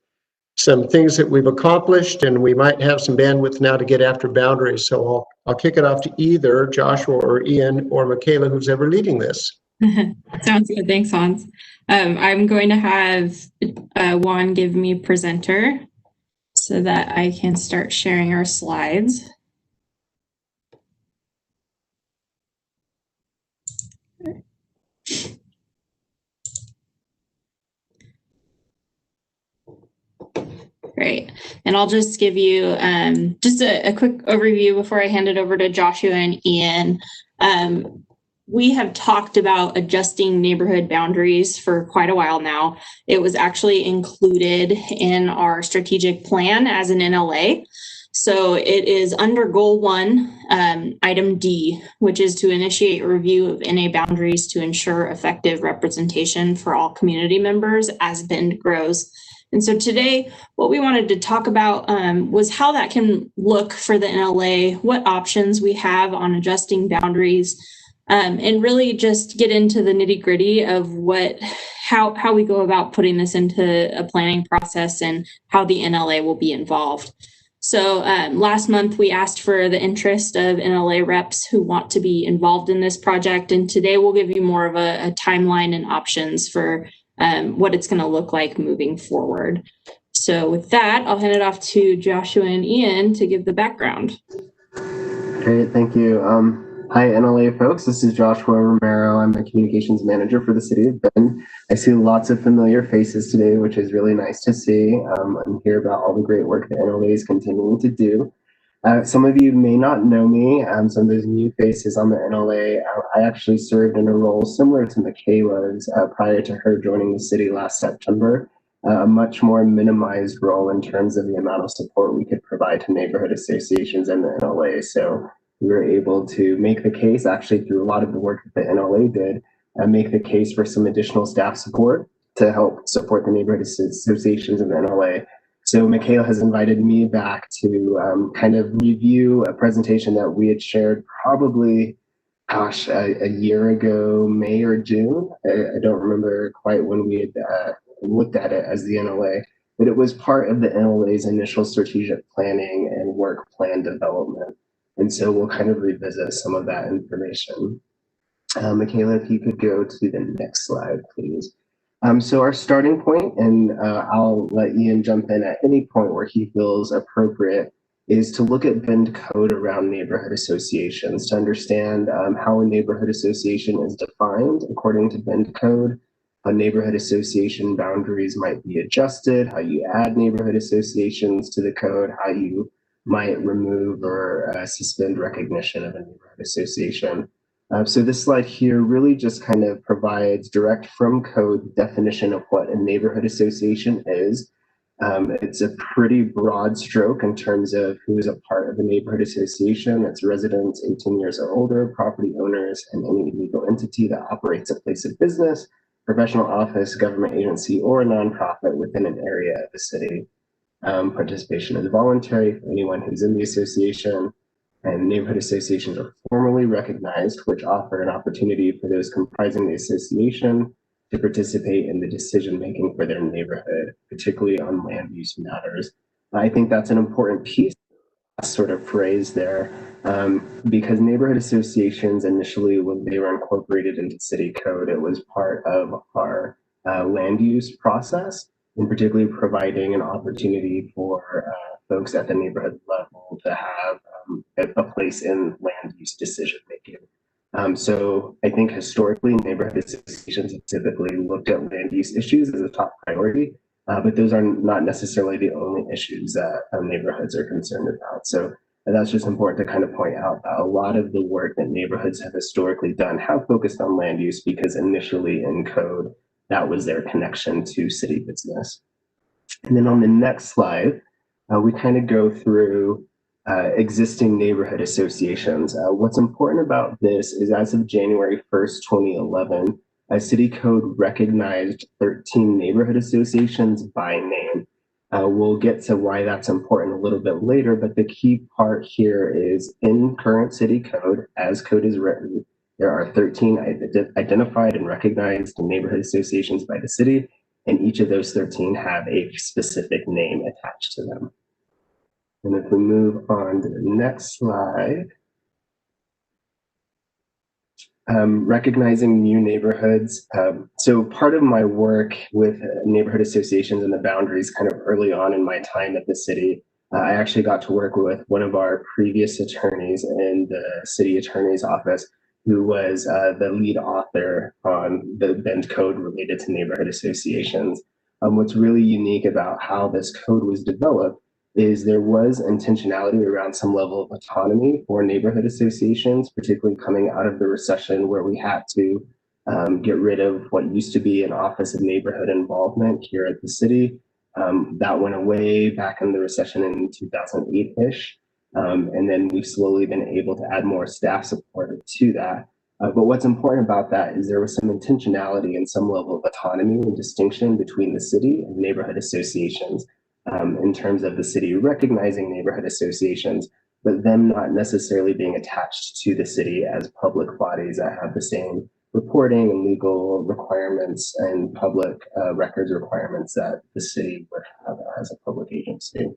S2: things that we've accomplished, and we might have some bandwidth now to get after boundaries. So I'll kick it off to either Joshua or Ian or Michaela, who's ever leading this.
S1: Sounds good. Thanks, Hans. I'm going to have Juan give me presenter so that I can start sharing our slides. Great. And I'll just give you just a quick overview before I hand it over to Joshua and Ian. We have talked about adjusting neighborhood boundaries for quite a while now. It was actually included in our strategic plan as an NLA. So it is under Goal 1, Item D, which is to initiate a review of NA boundaries to ensure effective representation for all community members as Bend grows. And so today, what we wanted to talk about was how that can look for the NLA, what options we have on adjusting boundaries, and really just get into the nitty-gritty of how we go about putting this into a planning process and how the NLA will be involved. So last month, we asked for the interest of NLA reps who want to be involved in this project. And today we'll give you more of a timeline and options for what it's going to look like moving forward. So with that, I'll hand it off to Joshua and Ian to give the background.
S12: Great, thank you. Hi, NLA folks. This is Joshua Romero. I'm the communications manager for the city of Bend. I see lots of familiar faces today, which is really nice to see and hear about all the great work that NLA is continuing to do. Some of you may not know me, some of those new faces on the NLA. I actually served in a role similar to Michaela's prior to her joining the city last September, a much more minimized role in terms of the amount of support we could provide to neighborhood associations in the NLA. So we were able to make the case, actually through a lot of the work that the NLA did, make the case for some additional staff support. to help support the neighborhood associations in the NLA. So Michaela has invited me back to kind of review a presentation that we had shared probably, gosh, a year ago, May or June. I don't remember quite when we had looked at it as the NLA, but it was part of the NLA's initial strategic planning and work plan development. And so we'll kind of revisit some of that information. Michaela, if you could go to the next slide, please. So our starting point, and I'll let Ian jump in at any point where he feels appropriate, is to look at Bend code around neighborhood associations to understand how a neighborhood association is defined according to Bend code, how neighborhood association boundaries might be adjusted, how you add neighborhood associations to the code, how you might remove or suspend recognition of a neighborhood association. So this slide here really just kind of provides direct from code definition of what a neighborhood association is. It's a pretty broad stroke in terms of who is a part of a neighborhood association. It's residents 18 years or older, property owners, and any legal entity that operates a place of business, professional office, government agency, or a nonprofit within an area of the city. Participation is voluntary for anyone who's in the association, and neighborhood associations are formally recognized, which offer an opportunity for those comprising the association to participate in the decision-making for their neighborhood, particularly on land use matters. I think that's an important piece, sort of phrase there, because neighborhood associations initially, when they were incorporated into city code, it was part of our land use process, and particularly providing an opportunity for folks at the neighborhood level to have a place in land use decision making. So I think historically neighborhood associations have typically looked at land use issues as a top priority, but those are not necessarily the only issues that neighborhoods are concerned about. So that's just important to kind of point out that a lot of the work that neighborhoods have historically done have focused on land use because initially in code, that was their connection to city business. And then on the next slide, we kind of go through existing neighborhood associations. What's important about this is as of January 1st, 2011, City Code recognized 13 neighborhood associations by name. We'll get to why that's important a little bit later, but the key part here is in current City Code, as code is written, there are 13 identified and recognized neighborhood associations by the city, and each of those 13 have a specific name attached to them. And if we move on to the next slide, recognizing new neighborhoods. So part of my work with neighborhood associations and the boundaries kind of early on in my time at the city, I actually got to work with one of our previous attorneys in the city attorney's office, who was the lead author on the Bend code related to neighborhood associations. What's really unique about how this code was developed is there was intentionality around some level of autonomy for neighborhood associations, particularly coming out of the recession where we had to get rid of what used to be an Office of Neighborhood Involvement here at the city. That went away back in the recession in 2008-ish. And then we've slowly been able to add more staff support to that. But what's important about that is there was some intentionality and some level of autonomy and distinction between the city and neighborhood associations. In terms of the city recognizing neighborhood associations, but them not necessarily being attached to the city as public bodies that have the same reporting and legal requirements and public records requirements that the city would have as a public agency.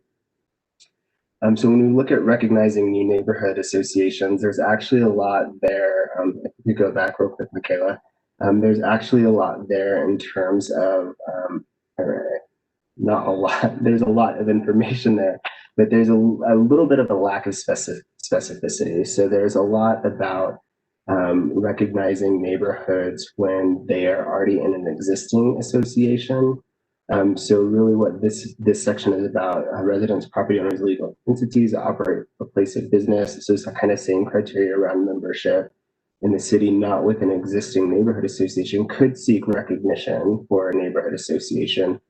S12: So when we look at recognizing new neighborhood associations, there's actually a lot there. If you go back real quick, Michaela, there's actually a lot there in terms of not a lot, there's a lot of information there, but there's a little bit of a lack of specificity. So there's a lot about recognizing neighborhoods when they are already in an existing association. So really what this section is about, residents, property owners, legal entities that operate a place of business. So it's the kind of same criteria around membership in the city, not with an existing neighborhood association, could seek recognition for a neighborhood association.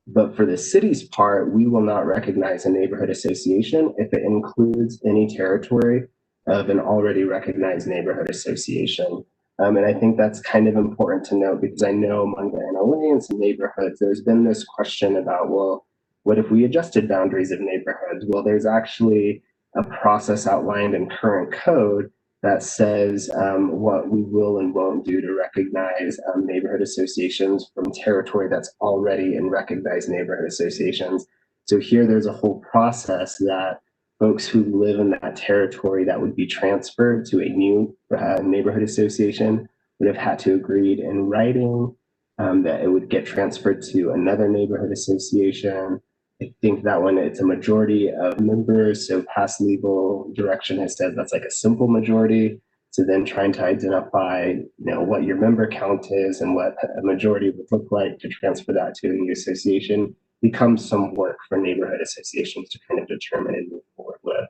S12: But for the city's part, we will not recognize a neighborhood association if it includes any territory of an already recognized neighborhood association. And I think that's kind of important to note because I know among the NLA and some neighborhoods, there's been this question about, well, what if we adjusted boundaries of neighborhoods? Well, there's actually a process outlined in current code that says what we will and won't do to recognize neighborhood associations from territory that's already in recognized neighborhood associations. So here there's a whole process that folks who live in that territory that would be transferred to a new neighborhood association would have had to agree in writing that it would get transferred to another neighborhood association. I think that one, it's a majority of members. So past legal direction has said that's like a simple majority. So then trying to identify, what your member count is and what a majority would look like to transfer that to a new association becomes some work for neighborhood associations to kind of determine and move forward with.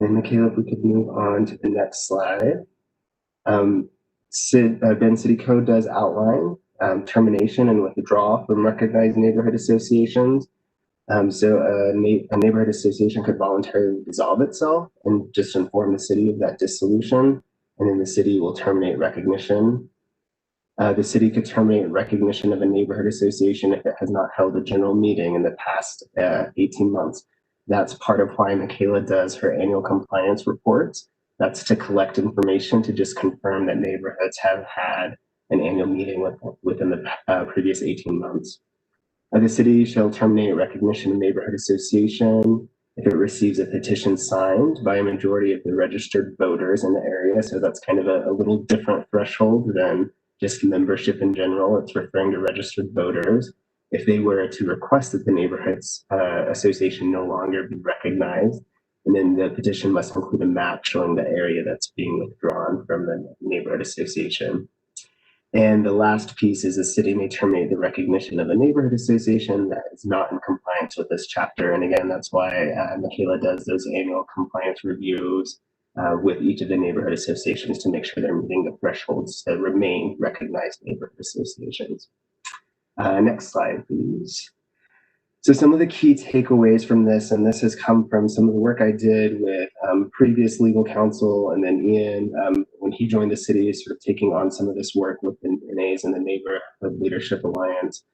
S12: And Michaela, if we could move on to the next slide. Bend City Code does outline termination and withdrawal from recognized neighborhood associations. So a neighborhood association could voluntarily dissolve itself and just inform the city of that dissolution, and then the city will terminate recognition. The city could terminate recognition of a neighborhood association if it has not held a general meeting in the past 18 months. That's part of why Michaela does her annual compliance reports. That's to collect information to just confirm that neighborhoods have had an annual meeting within the previous 18 months. The city shall terminate recognition of neighborhood association if it receives a petition signed by a majority of the registered voters in the area. So that's kind of a little different threshold than just membership in general. It's referring to registered voters. If they were to request that the neighborhoods association no longer be recognized, and then the petition must include a map showing the area that's being withdrawn from the neighborhood association. And the last piece is the city may terminate the recognition of a neighborhood association that is not in compliance with this chapter. And again, that's why Michaela does those annual compliance reviews with each of the neighborhood associations to make sure they're meeting the thresholds to remain recognized neighborhood associations. Next slide, please. So some of the key takeaways from this, and this has come from some of the work I did with previous legal counsel, and then Ian, when he joined the city, sort of taking on some of this work with the NAs and the Neighborhood Leadership Alliance,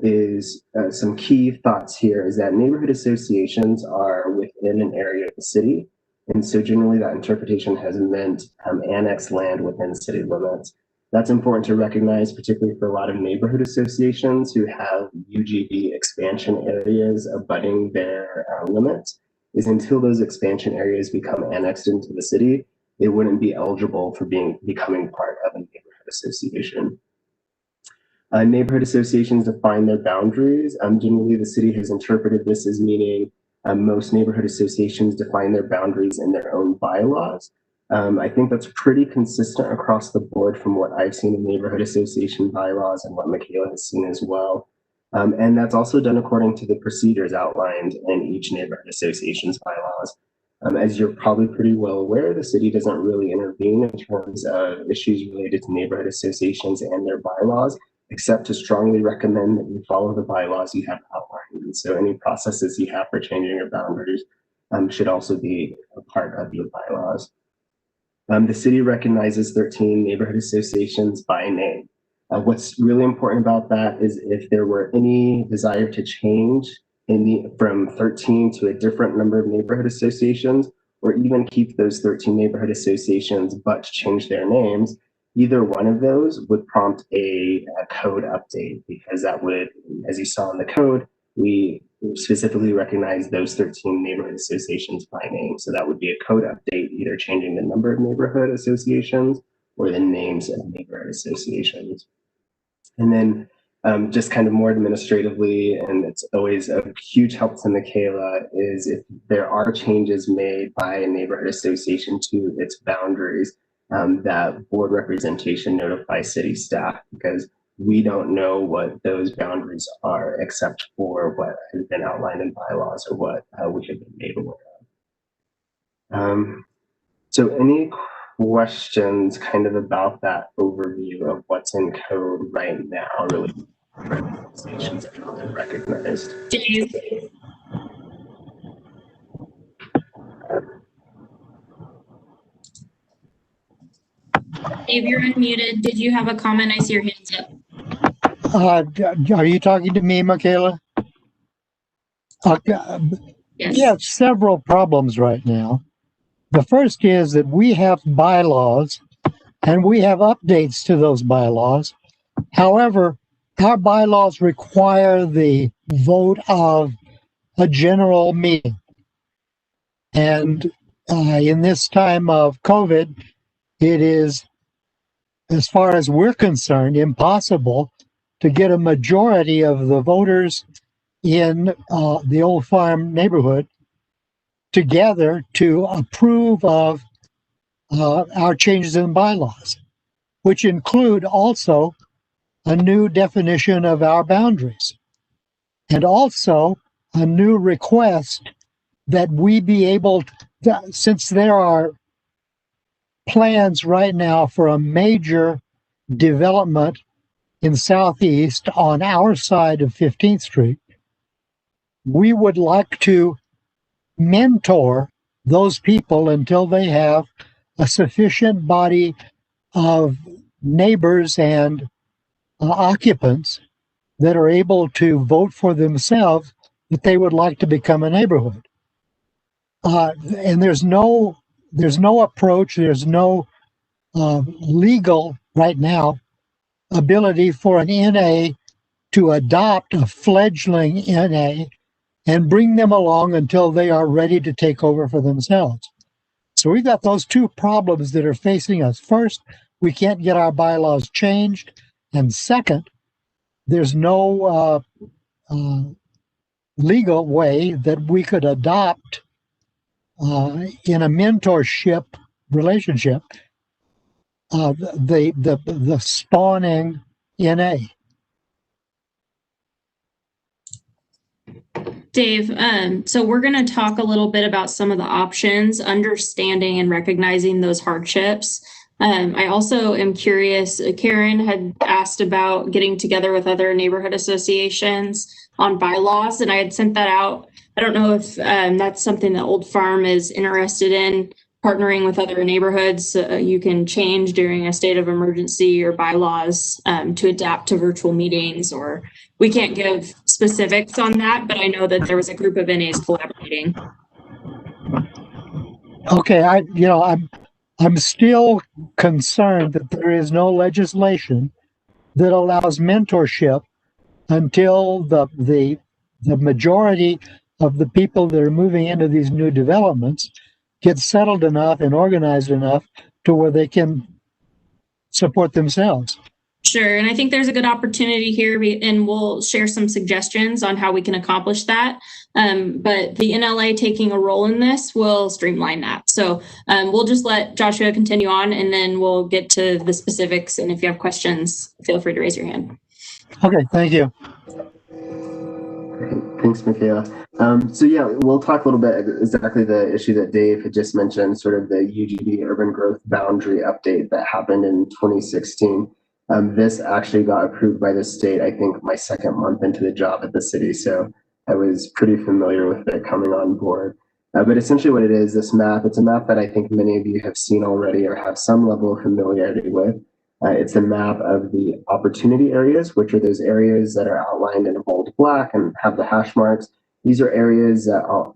S12: is some key thoughts here is that neighborhood associations are within an area of the city. And so generally that interpretation has meant annexed land within city limits. That's important to recognize, particularly for a lot of neighborhood associations who have UGB expansion areas abutting their limits, is until those expansion areas become annexed into the city, they wouldn't be eligible for becoming part of a neighborhood association. Neighborhood associations define their boundaries. Generally, the city has interpreted this as meaning most neighborhood associations define their boundaries in their own bylaws. I think that's pretty consistent across the board from what I've seen in neighborhood association bylaws and what Michaela has seen as well. And that's also done according to the procedures outlined in each neighborhood association's bylaws. As you're probably pretty well aware, the city doesn't really intervene in terms of issues related to neighborhood associations and their bylaws, except to strongly recommend that you follow the bylaws you have outlined. And so any processes you have for changing your boundaries should also be a part of your bylaws. The city recognizes 13 neighborhood associations by name. What's really important about that is if there were any desire to change from 13 to a different number of neighborhood associations, or even keep those 13 neighborhood associations but change their names, either one of those would prompt a code update, because that would, as you saw in the code, we specifically recognize those 13 neighborhood associations by name. So that would be a code update, either changing the number of neighborhood associations or the names of neighborhood associations. And then just kind of more administratively, and it's always a huge help to Michaela, is if there are changes made by a neighborhood association to its boundaries, that board representation notifies city staff, because we don't know what those boundaries are except for what has been outlined in bylaws or what we have been made aware of. So any questions kind of about that overview of what's in code right now, really organizations that are recognized?
S1: Dave, you're unmuted. Did you have a comment? I see your hands up.
S13: Are you talking to me, Michaela?
S1: Yes.
S13: We have several problems right now. The first is that we have bylaws and we have updates to those bylaws. However, our bylaws require the vote of a general meeting. And in this time of COVID, it is, as far as we're concerned, impossible to get a majority of the voters in the Old Farm neighborhood together to approve of our changes in bylaws, which include also a new definition of our boundaries and also a new request that we be able to, since there are plans right now for a major development in Southeast on our side of 15th Street, we would like to mentor those people until they have a sufficient body of neighbors and occupants that are able to vote for themselves that they would like to become a neighborhood. And there's no approach, there's no legal right now ability for an NA to adopt a fledgling NA and bring them along until they are ready to take over for themselves. So we've got those two problems that are facing us. First, we can't get our bylaws changed. And second, there's no legal way that we could adopt in a mentorship relationship the spawning NA.
S1: Dave, so we're going to talk a little bit about some of the options, understanding and recognizing those hardships. I also am curious, Karen had asked about getting together with other neighborhood associations on bylaws, and I had sent that out. I don't know if that's something that Old Farm is interested in, partnering with other neighborhoods. You can change during a state of emergency your bylaws to adapt to virtual meetings, or we can't give specifics on that, but I know that there was a group of NAs collaborating.
S13: Okay, I'm still concerned that there is no legislation that allows mentorship until the majority of the people that are moving into these new developments get settled enough and organized enough to where they can support themselves.
S1: Sure, and I think there's a good opportunity here, and we'll share some suggestions on how we can accomplish that. But the NLA taking a role in this will streamline that. So we'll just let Joshua continue on, and then we'll get to the specifics. And if you have questions, feel free to raise your hand.
S13: Okay, thank you.
S12: Thanks, Michaela. So yeah, we'll talk a little bit exactly the issue that Dave had just mentioned, sort of the UGB urban growth boundary update that happened in 2016. This actually got approved by the state, I think, my second month into the job at the city. So I was pretty familiar with it coming on board. But essentially what it is, this map, it's a map that I think many of you have seen already or have some level of familiarity with. It's a map of the opportunity areas, which are those areas that are outlined in bold black and have the hash marks. These are areas that are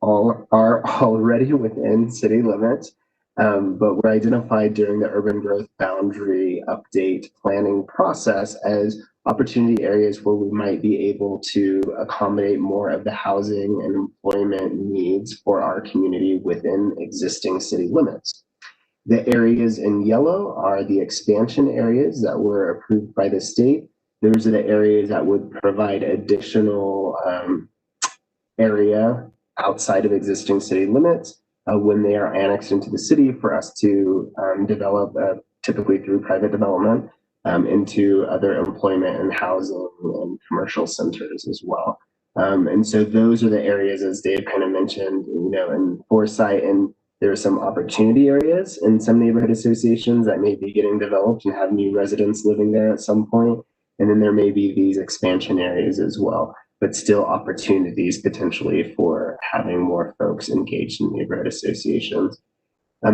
S12: already within city limits, but were identified during the urban growth boundary update planning process as opportunity areas where we might be able to accommodate more of the housing and employment needs for our community within existing city limits. The areas in yellow are the expansion areas that were approved by the state. Those are the areas that would provide additional area outside of existing city limits when they are annexed into the city for us to develop, typically through private development, into other employment and housing and commercial centers as well. And so those are the areas, as Dave kind of mentioned, in Foresight, and there are some opportunity areas in some neighborhood associations that may be getting developed and have new residents living there at some point. And then there may be these expansion areas as well, but still opportunities potentially for having more folks engaged in neighborhood associations.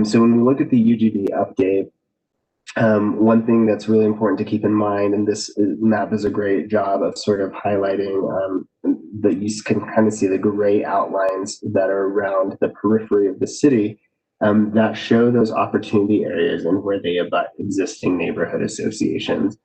S12: So when we look at the UGB update, One thing that's really important to keep in mind, and this map does a great job of sort of highlighting that you can kind of see the gray outlines that are around the periphery of the city that show those opportunity areas and where they abut existing neighborhood associations,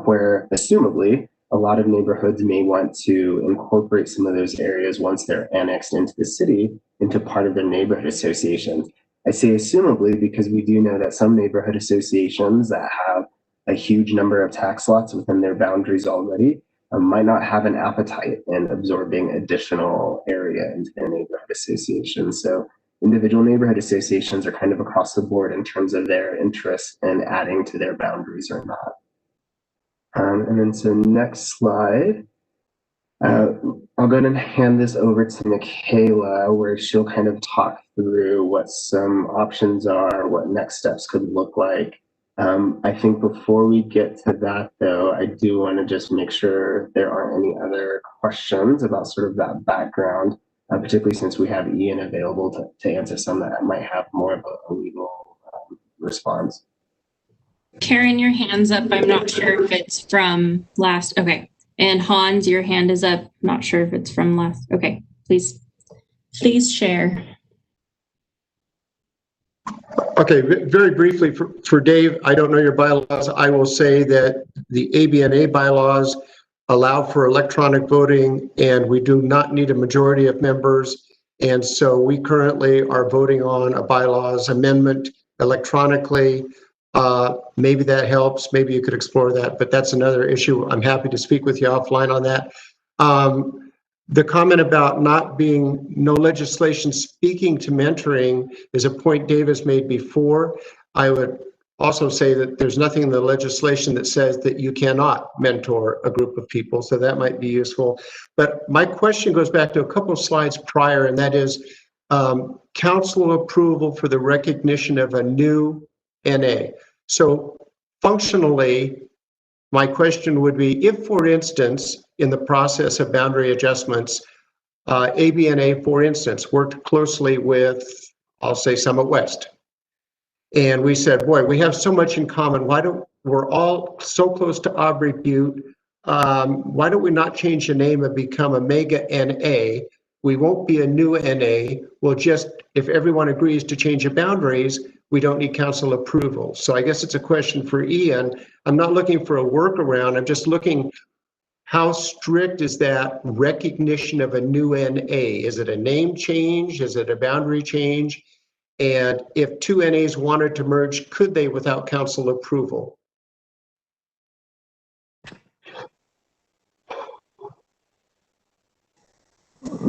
S12: where assumably a lot of neighborhoods may want to incorporate some of those areas once they're annexed into the city into part of their neighborhood associations. I say assumably because we do know that some neighborhood associations that have a huge number of tax lots within their boundaries already might not have an appetite in absorbing additional area into their neighborhood association. So individual neighborhood associations are kind of across the board in terms of their interest in adding to their boundaries or not. And then so next slide. I'll go ahead and hand this over to Michaela, where she'll kind of talk through what some options are, what next steps could look like. I think before we get to that, though, I do want to just make sure there aren't any other questions about sort of that background, particularly since we have Ian available to answer some that might have more of a legal response.
S1: Karen, your hand's up. I'm not sure if it's from last. Okay. And Hans, your hand is up. Not sure if it's from last. Okay, please share.
S2: Okay, very briefly for Dave, I don't know your bylaws. I will say that the ABNA bylaws allow for electronic voting, and we do not need a majority of members. And so we currently are voting on a bylaws amendment electronically. Maybe that helps. Maybe you could explore that, but that's another issue. I'm happy to speak with you offline on that. The comment about not being no legislation speaking to mentoring is a point Davis made before. I would also say that there's nothing in the legislation that says that you cannot mentor a group of people, so that might be useful. But my question goes back to a couple of slides prior, and that is council approval for the recognition of a new NA. So functionally, my question would be, if, for instance, in the process of boundary adjustments, ABNA, for instance, worked closely with, I'll say, Summit West, and we said, boy, we have so much in common. We're all so close to Aubrey Butte. Why don't we not change the name and become a mega NA? We won't be a new NA. We'll just, if everyone agrees to change the boundaries, we don't need council approval. So I guess it's a question for Ian. I'm not looking for a workaround. I'm just looking, how strict is that recognition of a new NA? Is it a name change? Is it a boundary change? And if two NAs wanted to merge, could they without council approval?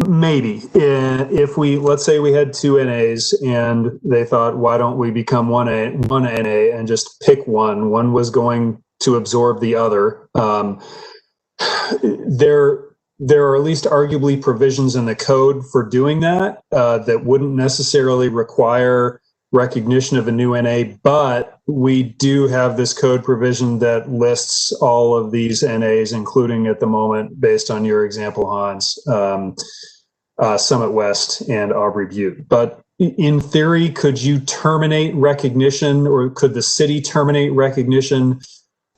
S6: Maybe. If let's say we had two NAs and they thought, why don't we become one NA and just pick one? One was going to absorb the other. There are at least arguably provisions in the code for doing that that wouldn't necessarily require recognition of a new NA, but we do have this code provision that lists all of these NAs, including at the moment, based on your example, Hans, Summit West and Aubrey Butte. But in theory, could you terminate recognition, or could the city terminate recognition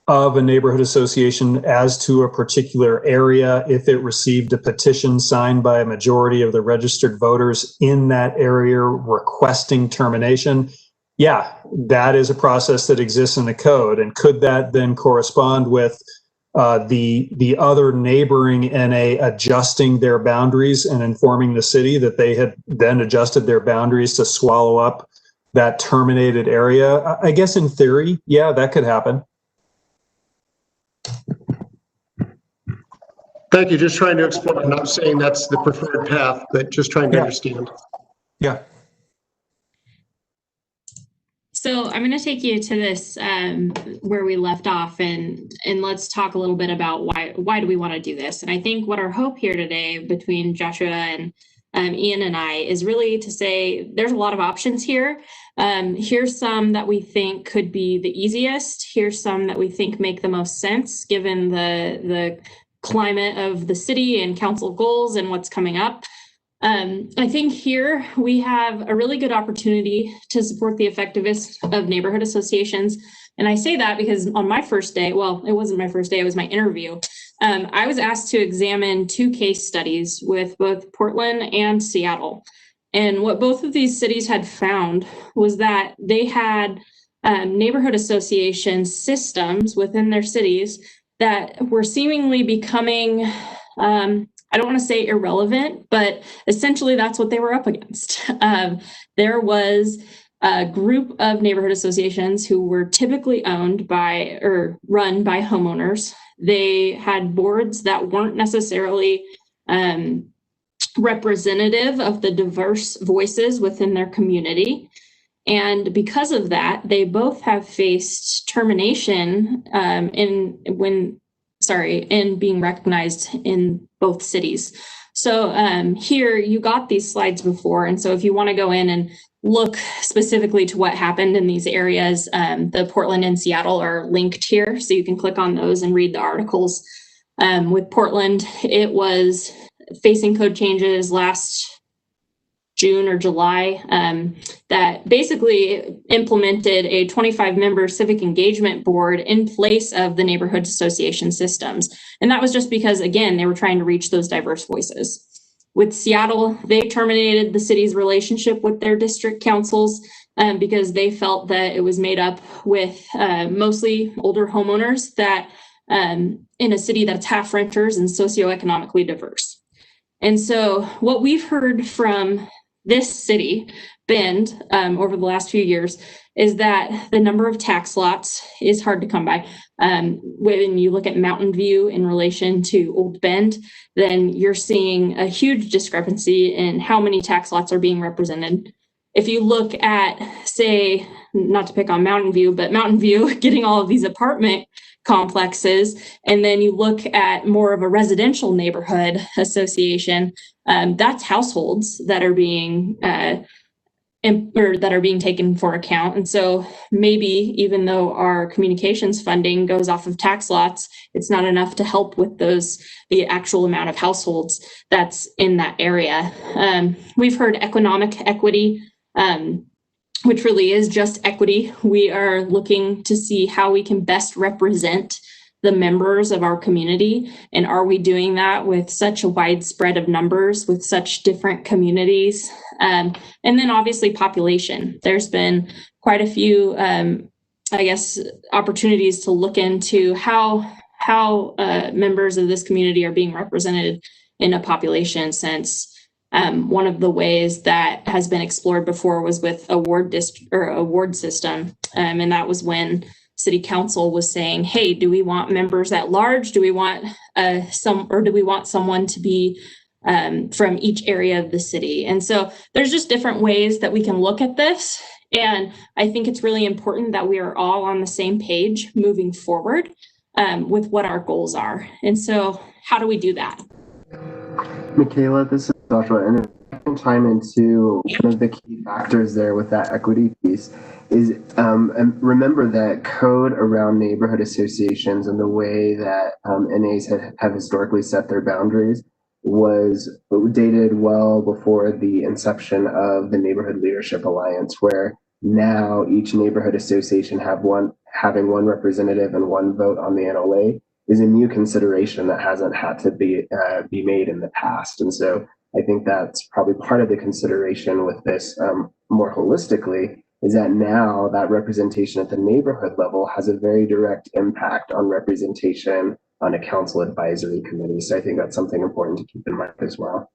S6: of a neighborhood association as to a particular area if it received a petition signed by a majority of the registered voters in that area requesting termination? Yeah, that is a process that exists in the code. And could that then correspond with the other neighboring NA adjusting their boundaries and informing the city that they had then adjusted their boundaries to swallow up that terminated area? I guess in theory, yeah, that could happen.
S2: Thank you. Just trying to explore. I'm not saying that's the preferred path, but just trying to understand.
S6: Yeah.
S1: So I'm going to take you to this where we left off, and let's talk a little bit about why do we want to do this. And I think what our hope here today between Joshua and Ian and I is really to say there's a lot of options here. Here's some that we think could be the easiest. Here's some that we think make the most sense given the climate of the city and council goals and what's coming up. I think here we have a really good opportunity to support the effectiveness of neighborhood associations And I say that because on my first day, well, it wasn't my first day, it was my interview. I was asked to examine 2 case studies with both Portland and Seattle. And what both of these cities had found was that they had neighborhood association systems within their cities that were seemingly becoming, I don't want to say irrelevant, but essentially that's what they were up against. There was a group of neighborhood associations who were typically owned by or run by homeowners. They had boards that weren't necessarily representative of the diverse voices within their community. And because of that, they both have faced termination in being recognized in both cities. So here you got these slides before. And so if you want to go in and look specifically to what happened in these areas, the Portland and Seattle are linked here. So you can click on those and read the articles. With Portland, it was facing code changes last June or July that basically implemented a 25-member civic engagement board in place of the neighborhood association systems. And that was just because, again, they were trying to reach those diverse voices. With Seattle, they terminated the city's relationship with their district councils because they felt that it was made up with mostly older homeowners that in a city that's half renters and socioeconomically diverse. And so what we've heard from this city, Bend, over the last few years is that the number of tax lots is hard to come by. When you look at Mountain View in relation to Old Bend, then you're seeing a huge discrepancy in how many tax lots are being represented. If you look at, say, not to pick on Mountain View, but Mountain View getting all of these apartment complexes, and then you look at more of a residential neighborhood association, that's households that are being taken for account. And so maybe even though our communications funding goes off of tax lots, it's not enough to help with the actual amount of households that's in that area. We've heard economic equity, which really is just equity. We are looking to see how we can best represent the members of our community. And are we doing that with such a wide spread of numbers, with such different communities? And then obviously population. There's been quite a few, opportunities to look into how members of this community are being represented in a population sense. One of the ways that has been explored before was with a ward system. And that was when city council was saying, hey, do we want members at large? Do we want do we want someone to be from each area of the city? And so there's just different ways that we can look at this. And I think it's really important that we are all on the same page moving forward with what our goals are. And so how do we do that?
S12: Michaela, this is Joshua, and if I can chime into one of the key factors there with that equity piece is and remember that code around neighborhood associations and the way that NAs have historically set their boundaries was dated well before the inception of the Neighborhood Leadership Alliance, where now each neighborhood association having one representative and one vote on the NLA is a new consideration that hasn't had to be made in the past. And so I think that's probably part of the consideration with this more holistically, is that now that representation at the neighborhood level has a very direct impact on representation on a council advisory committee. So I think that's something important to keep in mind as well.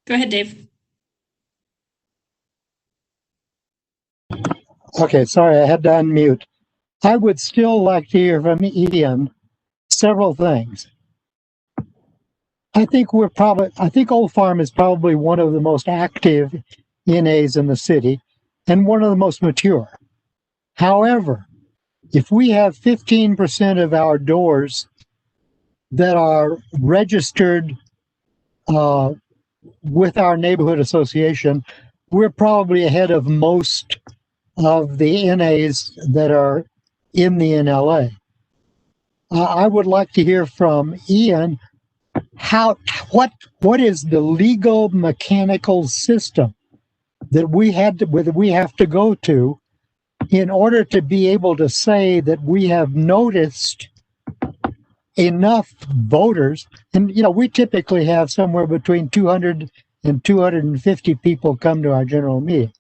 S1: Go ahead, Dave.
S13: Okay, sorry, I had to unmute. I would still like to hear from Ian several things. I think Old Farm is probably one of the most active NAs in the city and one of the most mature. However, if we have 15% of our doors that are registered with our neighborhood association, we're probably ahead of most of the NAs that are in the NLA. I would like to hear from Ian what is the legal mechanical system that we have to go to in order to be able to say that we have noticed enough voters, and we typically have somewhere between 200 and 250 people come to our general meeting.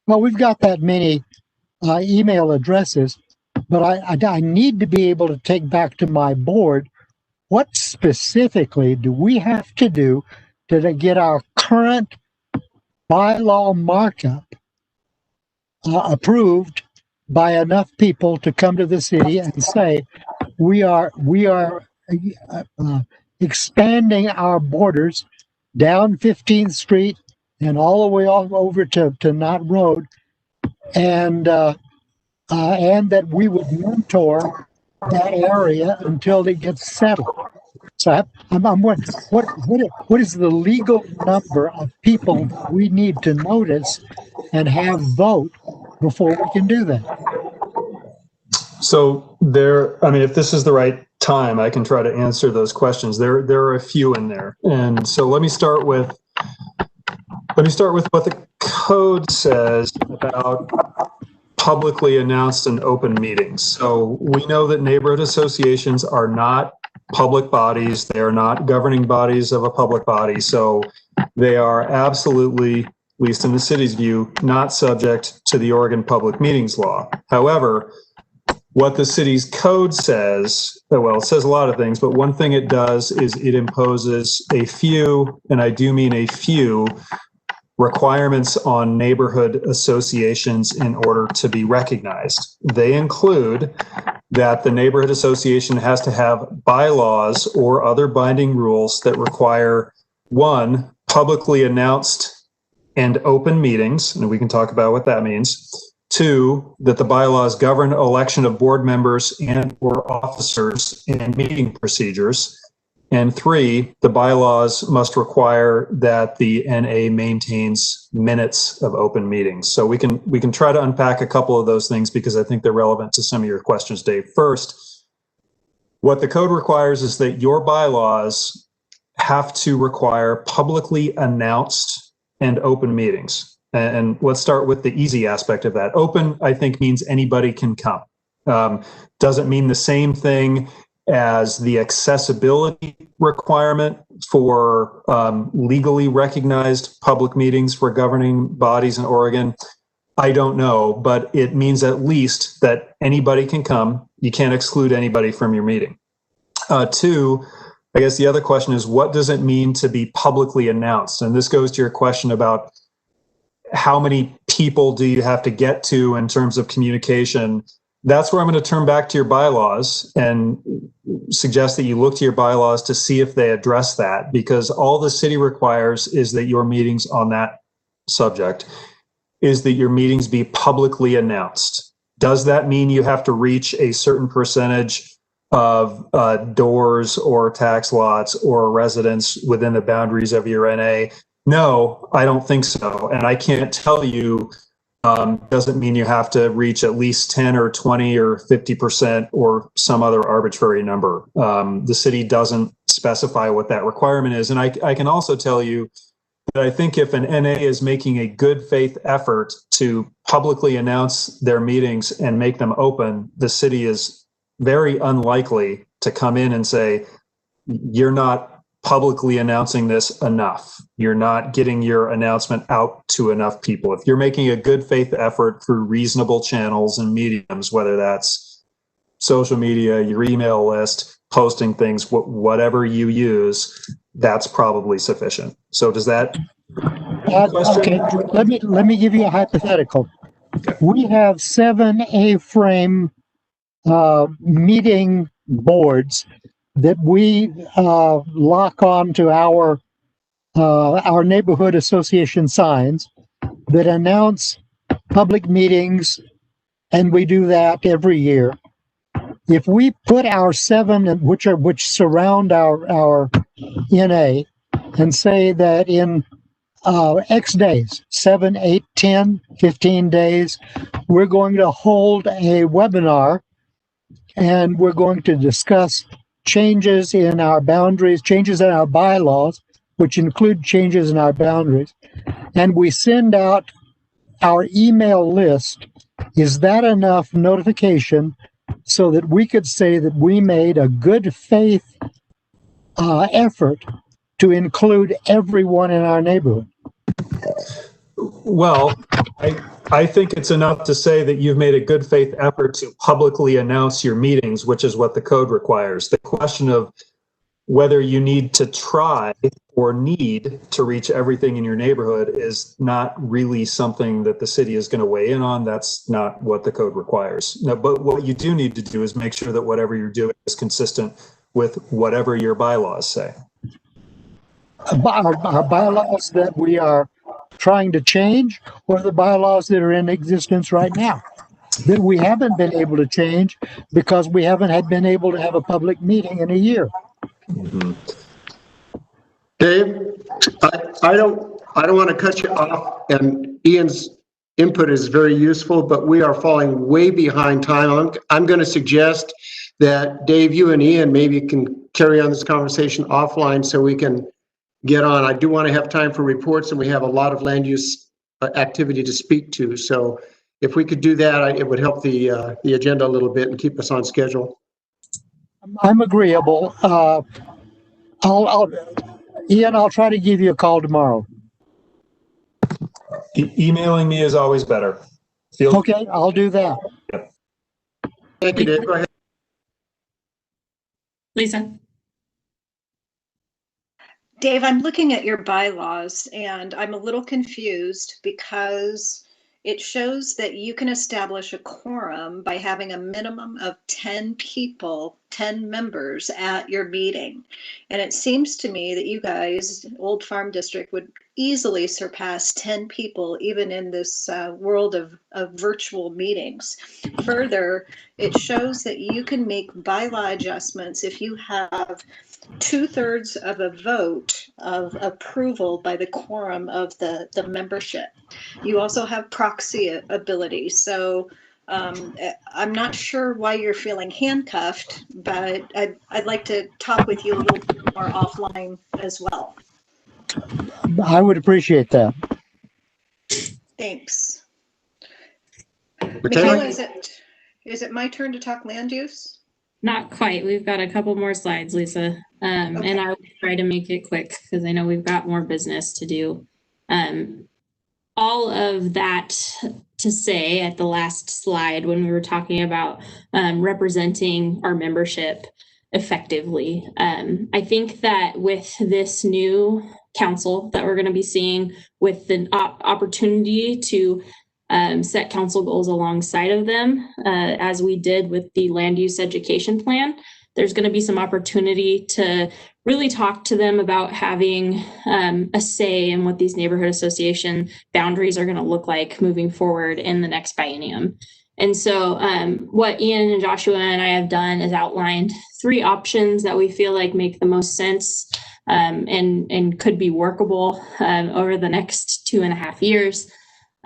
S13: Well, we've got that many email addresses, but I need to be able to take back to my board what specifically do we have to do to get our current bylaw markup approved by enough people to come to the city and say we are expanding our borders down 15th Street and all the way over to Knott Road, and that we would mentor that area until it gets settled. So I'm wondering, what is the legal number of people we need to notice and have vote before we can do that?
S6: So if this is the right time, I can try to answer those questions. There are a few in there. And so let me start with what the code says about publicly announced and open meetings. So we know that neighborhood associations are not public bodies. They are not governing bodies of a public body. So they are absolutely, at least in the city's view, not subject to the Oregon Public Meetings Law. However, what the city's code says, well, it says a lot of things, but one thing it does is it imposes a few, and I do mean a few, requirements on neighborhood associations in order to be recognized. They include that the neighborhood association has to have bylaws or other binding rules that require, one, publicly announced and open meetings, and we can talk about what that means. Two, that the bylaws govern election of board members and or officers and meeting procedures. And three, the bylaws must require that the NA maintains minutes of open meetings. So we can try to unpack a couple of those things because I think they're relevant to some of your questions, Dave. First, what the code requires is that your bylaws have to require publicly announced and open meetings. And let's start with the easy aspect of that. Open, I think, means anybody can come. Doesn't mean the same thing as the accessibility requirement for legally recognized public meetings for governing bodies in Oregon. I don't know, but it means at least that anybody can come. You can't exclude anybody from your meeting. Two, I guess the other question is, what does it mean to be publicly announced? And this goes to your question about how many people do you have to get to in terms of communication. That's where I'm going to turn back to your bylaws and suggest that you look to your bylaws to see if they address that, because all the city requires is that your meetings on that subject is that your meetings be publicly announced. Does that mean you have to reach a certain percentage of doors or tax lots or residents within the boundaries of your NA? No, I don't think so. And I can't tell you doesn't mean you have to reach at least 10 or 20 or 50% or some other arbitrary number. The city doesn't specify what that requirement is. And I can also tell you that I think if an NA is making a good faith effort to publicly announce their meetings and make them open, the city is very unlikely to come in and say, you're not publicly announcing this enough. You're not getting your announcement out to enough people. If you're making a good faith effort through reasonable channels and mediums, whether that's social media, your email list, posting things, whatever you use, that's probably sufficient. So does that
S13: okay, let me give you a hypothetical.
S6: Okay.
S13: We have 7 A-frame meeting boards that we lock on to our neighborhood association signs that announce public meetings, and we do that every year. If we put our 7, which surround our NA, and say that in X days, 7, 8, 10, 15 days, we're going to hold a webinar and we're going to discuss changes in our boundaries, changes in our bylaws, which include changes in our boundaries. And we send out our email list Is that enough notification so that we could say that we made a good faith effort to include everyone in our neighborhood?
S6: Well, I think it's enough to say that you've made a good faith effort to publicly announce your meetings, which is what the code requires. The question of whether you need to try or need to reach everything in your neighborhood is not really something that the city is going to weigh in on. That's not what the code requires. No, but what you do need to do is make sure that whatever you're doing is consistent with whatever your bylaws say.
S13: Our bylaws that we are trying to change, or the bylaws that are in existence right now that we haven't been able to change because we haven't been able to have a public meeting in a year.
S6: Mm-hmm.
S2: Dave, I don't want to cut you off, and Ian's input is very useful, but we are falling way behind time. I'm going to suggest that Dave, you and Ian maybe can carry on this conversation offline so we can get on. I do want to have time for reports, and we have a lot of land use activity to speak to. So if we could do that, it would help the agenda a little bit and keep us on schedule.
S13: I'm agreeable. Ian, I'll try to give you a call tomorrow.
S6: Emailing me is always better.
S13: Okay, I'll do that.
S6: Yep.
S2: Thank you, Dave. Go ahead.
S1: Lisa.
S5: Dave, I'm looking at your bylaws and I'm a little confused because it shows that you can establish a quorum by having a minimum of 10 people, 10 members at your meeting. And it seems to me that you guys, Old Farm District, would easily surpass 10 people even in this world of virtual meetings. Further, it shows that you can make bylaw adjustments if you have 2/3 of a vote of approval by the quorum of the membership. You also have proxy ability. So I'm not sure why you're feeling handcuffed, but I'd like to talk with you a little bit more offline as well.
S13: I would appreciate that.
S5: Thanks.
S2: Okay.
S5: Michaela, is it my turn to talk land use?
S1: Not quite. We've got a couple more slides, Lisa.
S5: Okay.
S1: And I'll try to make it quick because I know we've got more business to do. All of that to say at the last slide when we were talking about representing our membership effectively. I think that with this new council that we're going to be seeing, with the opportunity to set council goals alongside of them, as we did with the land use education plan, there's going to be some opportunity to really talk to them about having a say in what these neighborhood association boundaries are going to look like moving forward in the next biennium. And so what Ian and Joshua and I have done is outlined 3 options that we feel like make the most sense and could be workable over the next 2.5 years.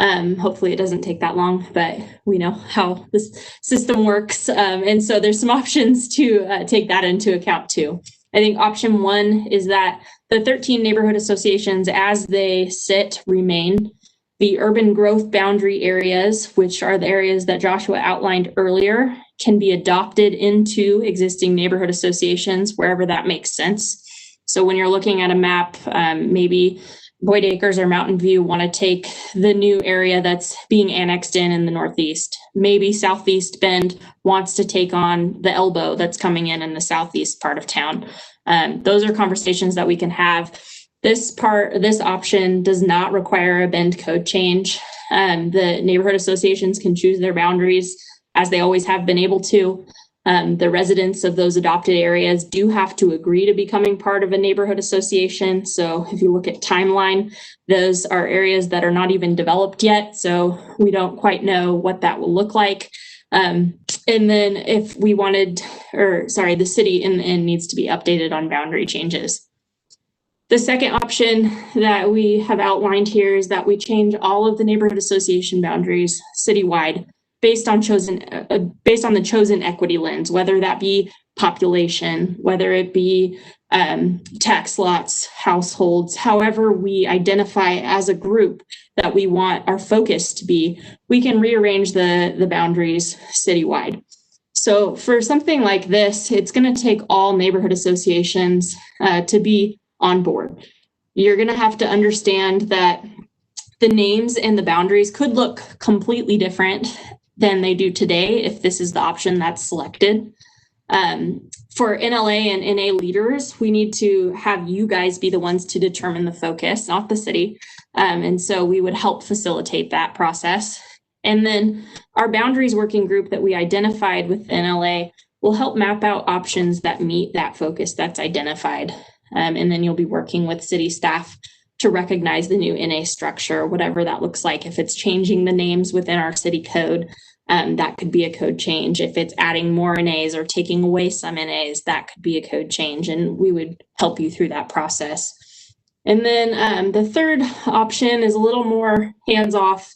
S1: Hopefully it doesn't take that long, but we know how this system works. And so there's some options to take that into account too. I think option 1 is that the 13 neighborhood associations as they sit remain. The urban growth boundary areas, which are the areas that Joshua outlined earlier, can be adopted into existing neighborhood associations wherever that makes sense. So when you're looking at a map, maybe Boyd Acres or Mountain View want to take the new area that's being annexed in the Northeast. Maybe Southeast Bend wants to take on the Elbow that's coming in the Southeast part of town. Those are conversations that we can have. This option does not require a Bend code change. The neighborhood associations can choose their boundaries as they always have been able to. The residents of those adopted areas do have to agree to becoming part of a neighborhood association. So if you look at timeline, those are areas that are not even developed yet. So we don't quite know what that will look like. And then if we wanted, the city in the end needs to be updated on boundary changes. The second option that we have outlined here is that we change all of the neighborhood association boundaries citywide based on the chosen equity lens, whether that be population, whether it be tax lots, households, however we identify as a group that we want our focus to be, we can rearrange the boundaries citywide. So for something like this, it's going to take all neighborhood associations to be on board. You're going to have to understand that the names and the boundaries could look completely different than they do today if this is the option that's selected. For NLA and NA leaders, we need to have you guys be the ones to determine the focus, not the city. And so we would help facilitate that process. And then our boundaries working group that we identified with NLA will help map out options that meet that focus that's identified. And then you'll be working with city staff to recognize the new NA structure, whatever that looks like. If it's changing the names within our city code, that could be a code change. If it's adding more NAs or taking away some NAs, that could be a code change, and we would help you through that process. And then the third option is a little more hands-off.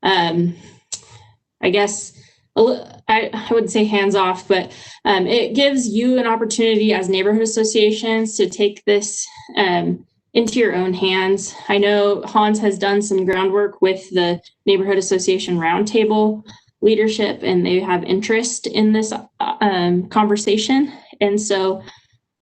S1: I guess I wouldn't say hands-off, but it gives you an opportunity as neighborhood associations to take this into your own hands. I know Hans has done some groundwork with the Neighborhood Association Roundtable leadership, and they have interest in this conversation. And so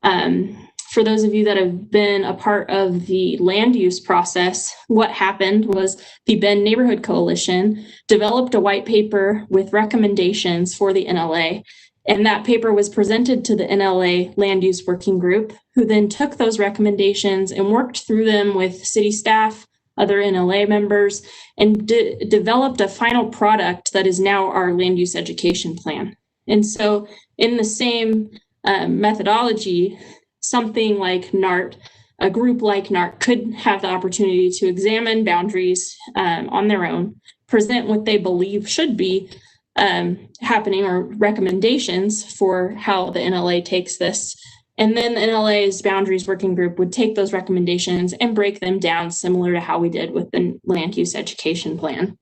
S1: for those of you that have been a part of the land use process, what happened was the Bend Neighborhood Coalition developed a white paper with recommendations for the NLA. And that paper was presented to the NLA Land Use Working Group, who then took those recommendations and worked through them with city staff, other NLA members, and developed a final product that is now our land use education plan. And so in the same methodology, something like NART, a group like NART could have the opportunity to examine boundaries on their own, present what they believe should be happening or recommendations for how the NLA takes this. And then the NLA's boundaries working group would take those recommendations and break them down similar to how we did with the land use education plan.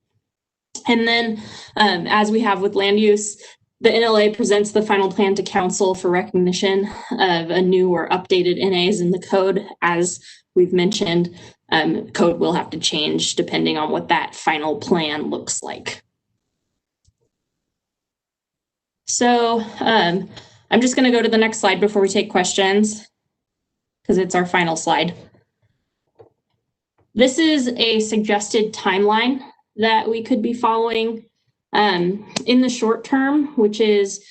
S1: And then as we have with land use, the NLA presents the final plan to council for recognition of a new or updated NAs in the code. As we've mentioned, code will have to change depending on what that final plan looks like. So I'm just going to go to the next slide before we take questions, because it's our final slide. This is a suggested timeline that we could be following in the short term, which is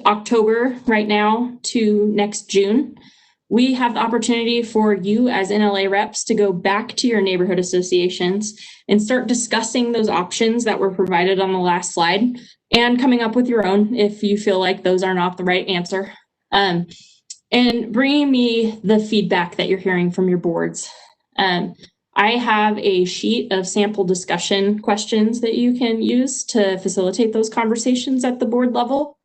S1: October right now to next June. We have the opportunity for you as NLA reps to go back to your neighborhood associations and start discussing those options that were provided on the last slide and coming up with your own if you feel like those are not the right answer. And bringing me the feedback that you're hearing from your boards. I have a sheet of sample discussion questions that you can use to facilitate those conversations at the board level.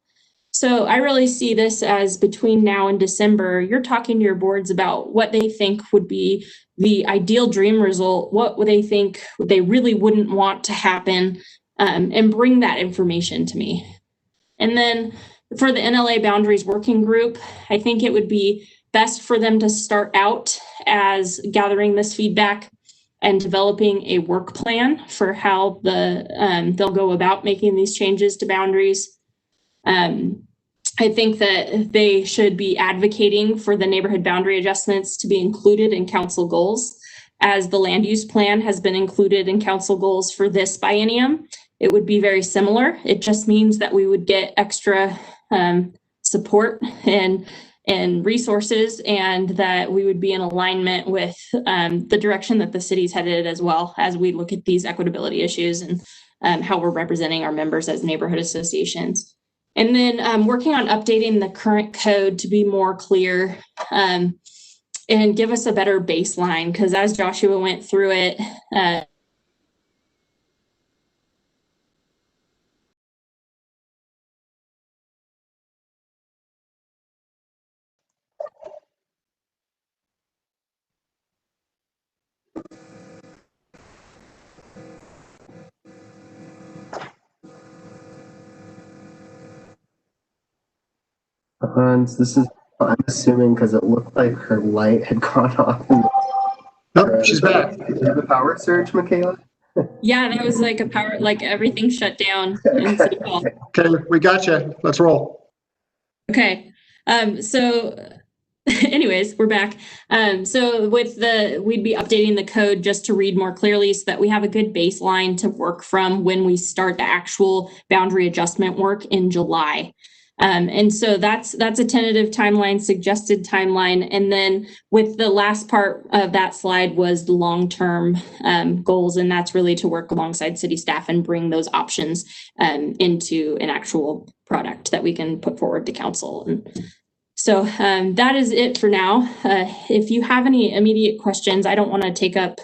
S1: So I really see this as between now and December, you're talking to your boards about what they think would be the ideal dream result, what would they think they really wouldn't want to happen, and bring that information to me. And then for the NLA Boundaries Working Group, I think it would be best for them to start out as gathering this feedback and developing a work plan for how they'll go about making these changes to boundaries. I think that they should be advocating for the neighborhood boundary adjustments to be included in council goals, as the land use plan has been included in council goals for this biennium. It would be very similar. It just means that we would get extra support and resources, and that we would be in alignment with the direction that the city's headed, as well as we look at these equitability issues and how we're representing our members as neighborhood associations. And then working on updating the current code to be more clear and give us a better baseline, because as Joshua went through it,
S12: Hans, this is, I'm assuming because it looked like her light had gone off.
S2: Nope, she's back.
S12: Did you have a power surge, Michaela?
S1: Yeah, that was like a power, like everything shut down in City Hall.
S2: Okay, we got you. Let's roll.
S1: Okay. So anyways, we're back. So we'd be updating the code just to read more clearly so that we have a good baseline to work from when we start the actual boundary adjustment work in July. And so that's a tentative timeline, suggested timeline. And then with the last part of that slide was the long-term goals. And that's really to work alongside city staff and bring those options into an actual product that we can put forward to council. And so that is it for now. If you have any immediate questions, I don't want to take up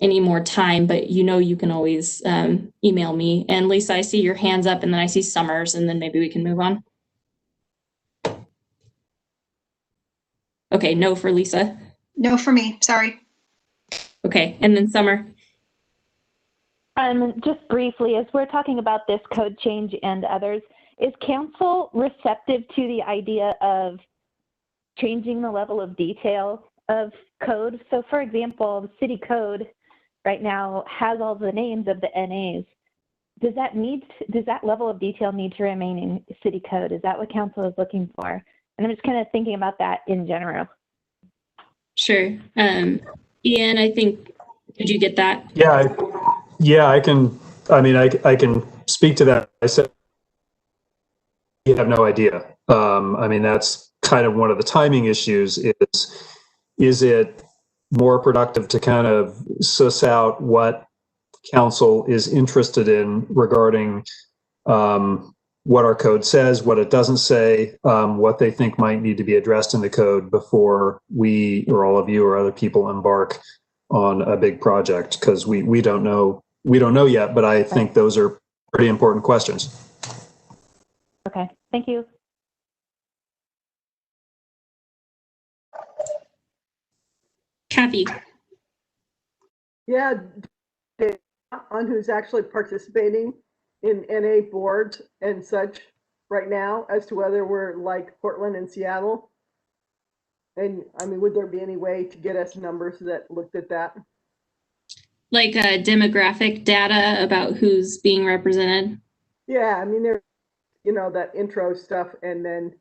S1: any more time, but you can always email me. And Lisa, I see your hands up, and then I see Summers, and then maybe we can move on. Okay, no for Lisa.
S5: No for me, sorry.
S1: Okay, and then Summer.
S3: Just briefly, as we're talking about this code change and others, is council receptive to the idea of changing the level of detail of code? So for example, the city code right now has all the names of the NAs. Does that level of detail need to remain in city code? Is that what council is looking for? And I'm just kind of thinking about that in general.
S1: Sure. Ian, I think, did you get that?
S6: Yeah, I can. I mean, I can speak to that. I said, you have no idea. I mean, that's kind of one of the timing issues. Is it more productive to kind of suss out what council is interested in regarding what our code says, what it doesn't say, what they think might need to be addressed in the code before we or all of you or other people embark on a big project? Because we don't know yet, but I think those are pretty important questions.
S3: Okay, thank you.
S1: Kathy.
S4: Yeah, on who's actually participating in NA boards and such right now as to whether we're like Portland and Seattle? And I mean, would there be any way to get us numbers that looked at that?
S1: Like demographic data about who's being represented?
S4: Yeah, I mean, there's, that intro stuff. And then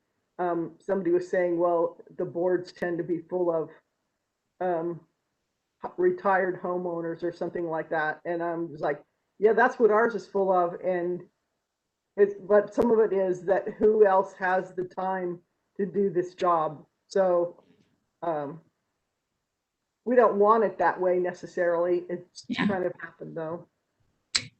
S4: somebody was saying, well, the boards tend to be full of retired homeowners or something like that. And I'm just like, yeah, that's what ours is full of. And but some of it is that who else has the time to do this job? So we don't want it that way necessarily. It's kind of happened though.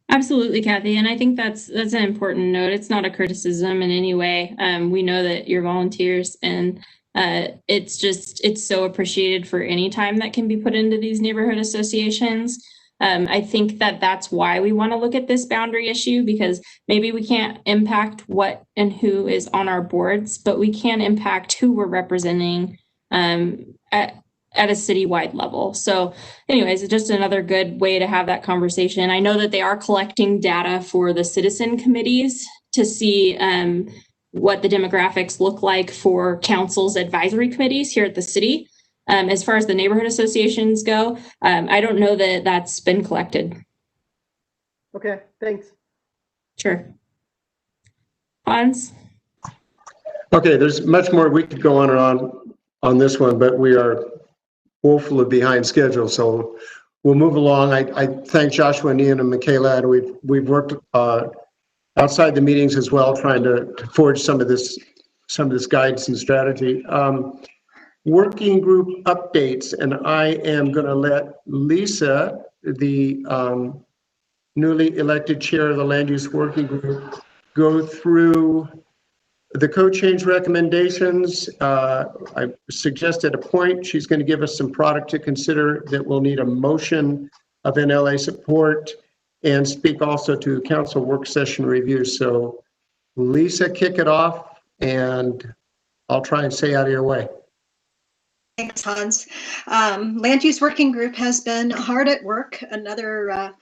S1: Absolutely, Kathy. And I think that's an important note. It's not a criticism in any way. We know that you're volunteers, and it's so appreciated for any time that can be put into these neighborhood associations. I think that's why we want to look at this boundary issue, because maybe we can't impact what and who is on our boards, but we can impact who we're representing at a citywide level. So anyways, it's just another good way to have that conversation. I know that they are collecting data for the citizen committees to see what the demographics look like for council's advisory committees here at the city. As far as the neighborhood associations go, I don't know that that's been collected.
S4: Okay, thanks.
S1: Sure. Hans?
S2: Okay, there's much more we could go on and on this one, but we are woefully behind schedule, so we'll move along. I thank Joshua and Ian and Michaela, and we've worked outside the meetings as well, trying to forge some of this guidance and strategy. Working group updates, and I am going to let Lisa, the newly elected chair of the Land Use Working Group, go through the code change recommendations. I suggested a point. She's going to give us some product to consider that will need a motion of NLA support, and speak also to council work session review. So Lisa, kick it off, and I'll try and stay out of your way.
S5: Thanks, Hans. Land Use Working Group has been hard at work. Another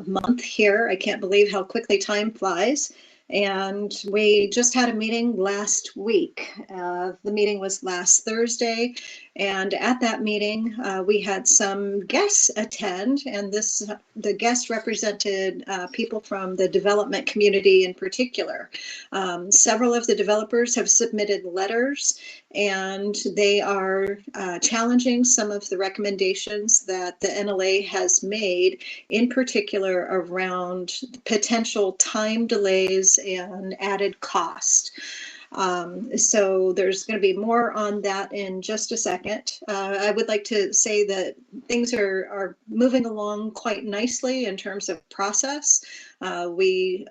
S5: month here. I can't believe how quickly time flies. And we just had a meeting last week. The meeting was last Thursday. And at that meeting, we had some guests attend, and the guests represented people from the development community in particular. Several of the developers have submitted letters, and they are challenging some of the recommendations that the NLA has made, in particular around potential time delays and added cost. So there's going to be more on that in just a second. I would like to say that things are moving along quite nicely in terms of process. We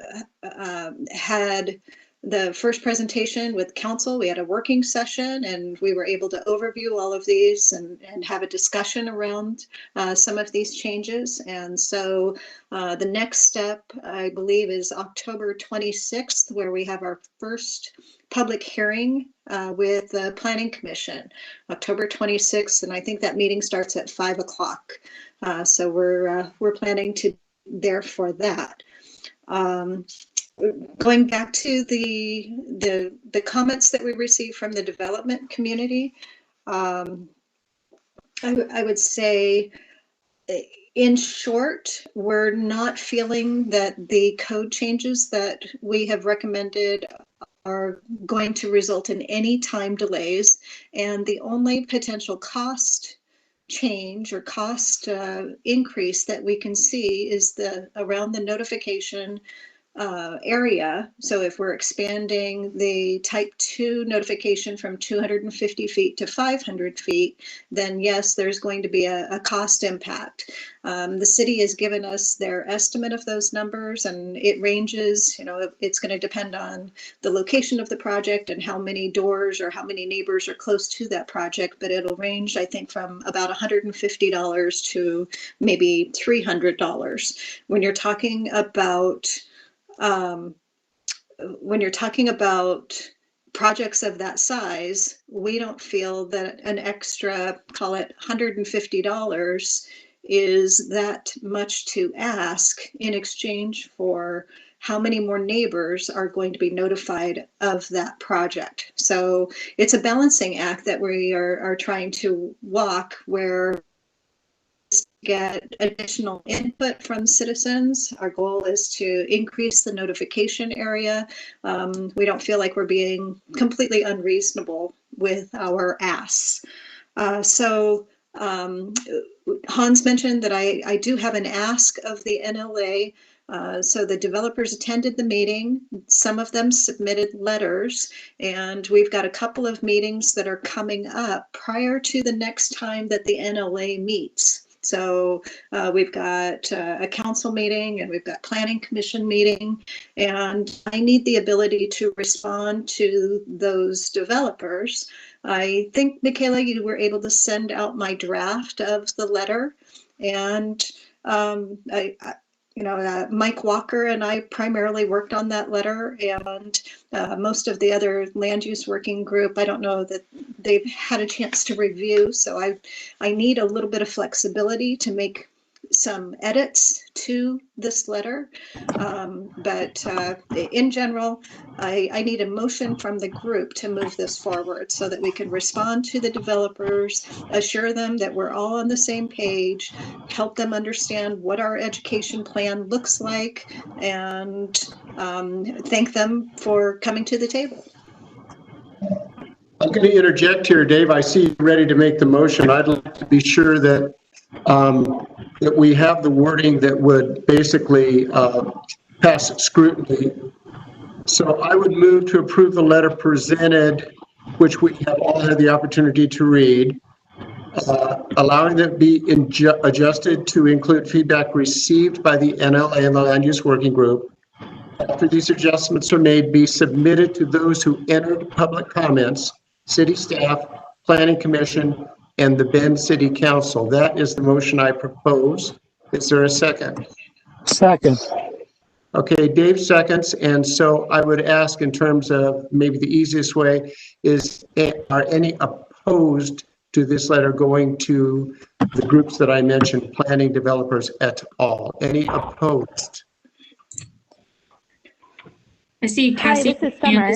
S5: had the first presentation with council. We had a working session, and we were able to overview all of these and have a discussion around some of these changes. And so the next step, I believe, is October 26th, where we have our first public hearing with the Planning Commission, October 26th, and I think that meeting starts at 5 o'clock. So we're planning to there for that. Going back to the comments that we received from the development community, I would say, in short, we're not feeling that the code changes that we have recommended are going to result in any time delays, and the only potential cost change or cost increase that we can see is around the notification area. So if we're expanding the type 2 notification from 250 feet to 500 feet, then yes, there's going to be a cost impact. The city has given us their estimate of those numbers, and it ranges, it's going to depend on the location of the project and how many doors or how many neighbors are close to that project, but it'll range, I think, from about $150 to maybe $300. When you're talking about projects of that size, we don't feel that an extra, call it $150, is that much to ask in exchange for how many more neighbors are going to be notified of that project. So it's a balancing act that we are trying to walk, where get additional input from citizens. Our goal is to increase the notification area. We don't feel like we're being completely unreasonable with our asks. So Hans mentioned that I do have an ask of the NLA. So the developers attended the meeting. Some of them submitted letters, and we've got a couple of meetings that are coming up prior to the next time that the NLA meets. So we've got a council meeting, and we've got planning commission meeting, and I need the ability to respond to those developers. I think, Michaela, you were able to send out my draft of the letter, and Mike Walker and I primarily worked on that letter, and most of the other land use working group, I don't know that they've had a chance to review. So I need a little bit of flexibility to make some edits to this letter. But in general, I need a motion from the group to move this forward so that we can respond to the developers, assure them that we're all on the same page, help them understand what our education plan looks like, and thank them for coming to the table.
S2: I'm going to interject here, Dave. I see you ready to make the motion. I'd like to be sure that that we have the wording that would basically pass scrutiny. So I would move to approve the letter presented, which we have all had the opportunity to read, allowing it to be adjusted to include feedback received by the NLA and the Land Use Working Group. After these adjustments are made, be submitted to those who entered public comments, city staff, planning commission, and the Bend City Council. That is the motion I propose. Is there a second?
S13: Second.
S2: Okay, Dave seconds, and so I would ask, in terms of maybe the easiest way, are any opposed to this letter going to the groups that I mentioned, planning, developers et al.? Any opposed?
S1: I see
S3: Hi,
S1: Cassie.
S3: this is Summer.